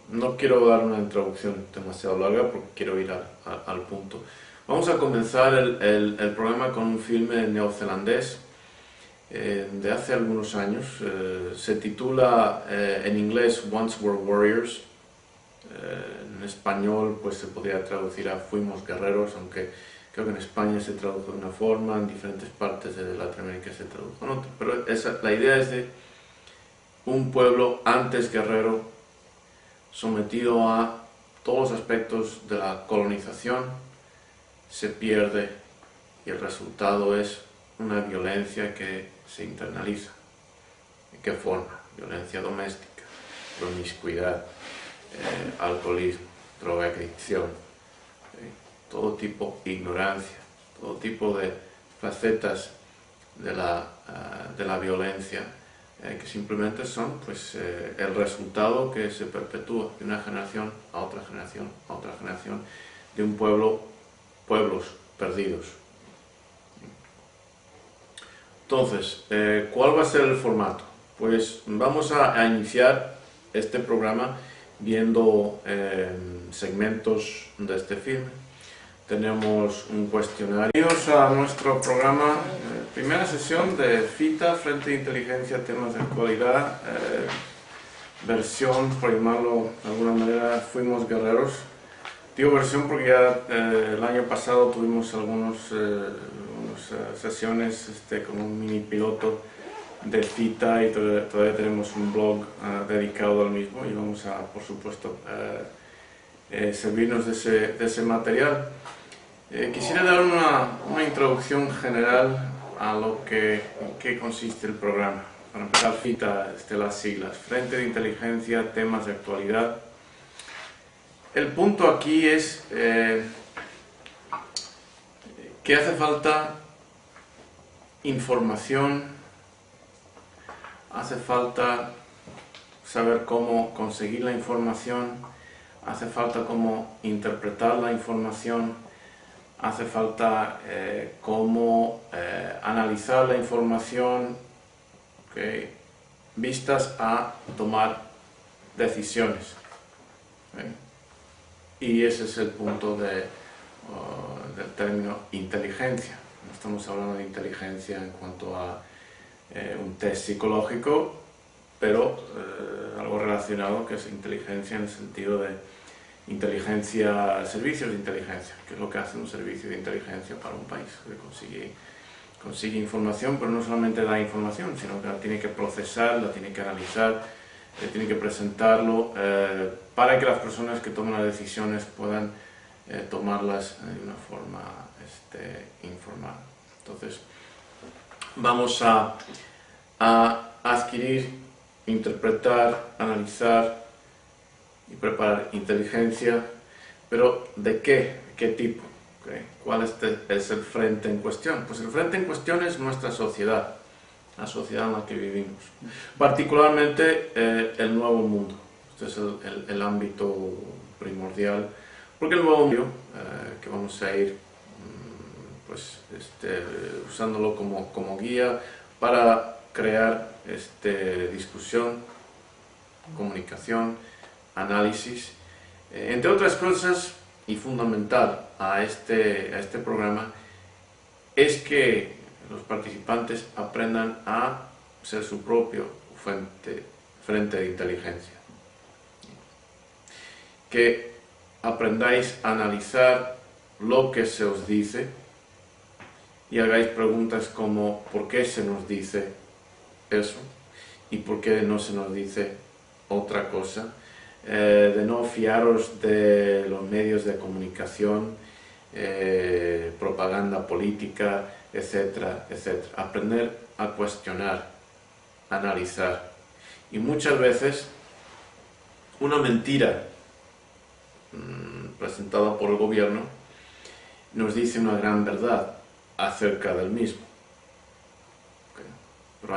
no quiero dar una introducción demasiado larga porque quiero ir al punto. Vamos a comenzar el programa con un filme neozelandés de hace algunos años. Se titula en inglés Once Were Warriors. En español pues se podría traducir a Fuimos Guerreros, aunque creo que en España se tradujo de una forma, en diferentes partes de Latinoamérica se tradujo en otra. Pero la idea es de un pueblo antes guerrero, sometido a todos los aspectos de la colonización, se pierde y el resultado es una violencia que se internaliza. ¿De qué forma? Violencia doméstica, promiscuidad, alcoholismo, drogadicción, todo tipo de ignorancia, todo tipo de facetas de la violencia que simplemente son pues, el resultado que se perpetúa de una generación a otra generación, a otra generación, de un pueblos perdidos. Entonces, ¿cuál va a ser el formato? Pues vamos a iniciar este programa viendo segmentos de este filme. Tenemos un cuestionario. Bienvenidos a nuestro programa, primera sesión de FITA, Frente de Inteligencia, Temas de Actualidad, versión, por llamarlo de alguna manera, Fuimos Guerreros. Digo versión porque ya el año pasado tuvimos algunas sesiones con un mini piloto de FITA y todavía tenemos un blog dedicado al mismo y vamos a, por supuesto, servirnos de ese material. Quisiera dar una introducción general a lo que consiste el programa. Para empezar, FITA, las siglas, Frente de Inteligencia, Temas de Actualidad. El punto aquí es que hace falta información, hace falta saber cómo conseguir la información, hace falta cómo interpretar la información, hace falta cómo analizar la información, vistas a tomar decisiones. Y ese es el punto del término inteligencia. No estamos hablando de inteligencia en cuanto a un test psicológico, pero algo relacionado, que es inteligencia en el sentido de inteligencia, servicios de inteligencia, que es lo que hace un servicio de inteligencia para un país, que consigue información, pero no solamente da información, sino que la tiene que procesar, la tiene que analizar, tiene que presentarlo para que las personas que toman las decisiones puedan tomarlas de una forma informada. Entonces, vamos a adquirir, interpretar, analizar y preparar inteligencia, pero ¿de qué? ¿Qué tipo? ¿Cuál es el frente en cuestión? Pues el frente en cuestión es nuestra sociedad, la sociedad en la que vivimos, particularmente el nuevo mundo. Este es el ámbito primordial, porque el nuevo mundo, que vamos a ir pues, usándolo como guía para crear discusión, comunicación, análisis, entre otras cosas, y fundamental a este programa, es que los participantes aprendan a ser su propio frente de inteligencia. Que aprendáis a analizar lo que se os dice y hagáis preguntas como ¿por qué se nos dice eso? ¿Y por qué no se nos dice otra cosa? De no fiaros de los medios de comunicación, propaganda política, etcétera, etcétera. Aprender a cuestionar, analizar. Y muchas veces una mentira presentada por el gobierno nos dice una gran verdad acerca del mismo. ¿Okay? Pero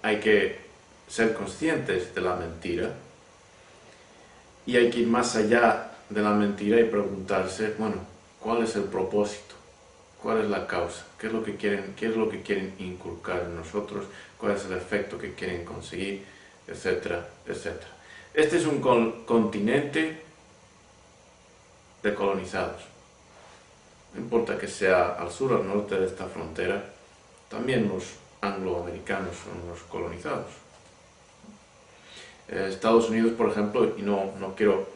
hay que ser conscientes de la mentira y hay que ir más allá de la mentira y preguntarse, bueno, ¿cuál es el propósito? ¿Cuál es la causa? ¿Qué es lo que quieren inculcar en nosotros? ¿Cuál es el efecto que quieren conseguir? Etcétera, etcétera. Este es un continente de colonizados. No importa que sea al sur o al norte de esta frontera, también los angloamericanos son los colonizados. Estados Unidos, por ejemplo, y no quiero,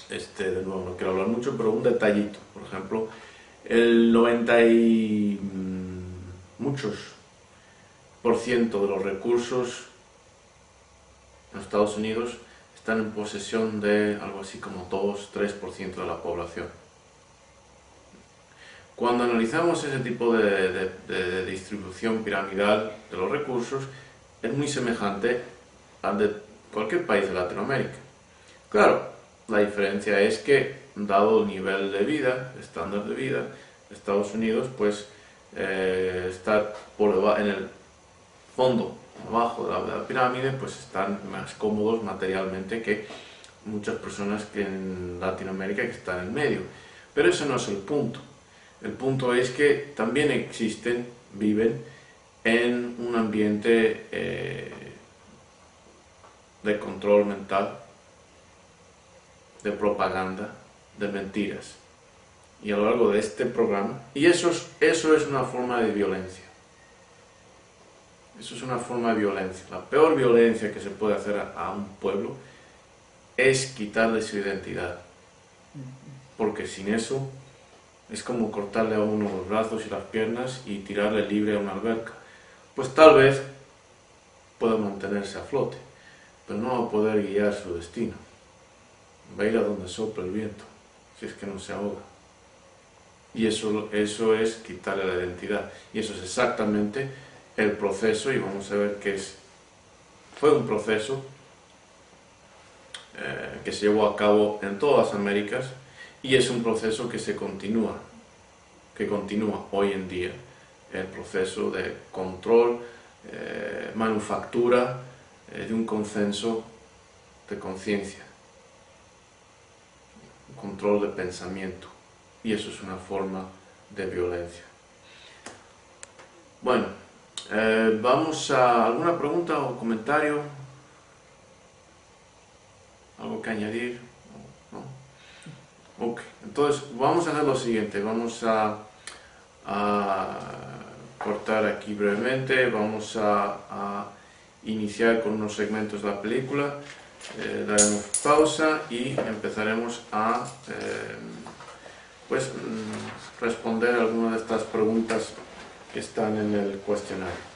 de nuevo, no quiero hablar mucho, pero un detallito, por ejemplo, el 90 y muchos por ciento de los recursos en Estados Unidos están en posesión de algo así como 2-3% de la población. Cuando analizamos ese tipo de distribución piramidal de los recursos, es muy semejante al de cualquier país de Latinoamérica. Claro, la diferencia es que, dado el nivel de vida, estándar de vida, Estados Unidos, pues está en el fondo, abajo de la pirámide, pues están más cómodos materialmente que muchas personas que en Latinoamérica que están en medio. Pero eso no es el punto. El punto es que también viven en un ambiente de control mental, de propaganda, de mentiras. Y a lo largo de este programa, y eso es una forma de violencia. Eso es una forma de violencia. La peor violencia que se puede hacer a un pueblo es quitarle su identidad. Porque sin eso es como cortarle a uno los brazos y las piernas y tirarle libre a una alberca. Pues tal vez pueda mantenerse a flote, pero no va a poder guiar su destino. Va a ir a donde sopla el viento, si es que no se ahoga. Y eso es quitarle la identidad. Y eso es exactamente el proceso, y vamos a ver que fue un proceso que se llevó a cabo en todas las Américas, y es un proceso que continúa hoy en día, el proceso de control, manufactura de un consenso de conciencia, control de pensamiento, y eso es una forma de violencia. Bueno, vamos a alguna pregunta o comentario, algo que añadir, ¿no? Ok, entonces vamos a hacer lo siguiente, vamos a cortar aquí brevemente, vamos a iniciar con unos segmentos de la película, daremos pausa y empezaremos a responder algunas de estas preguntas que están en el cuestionario.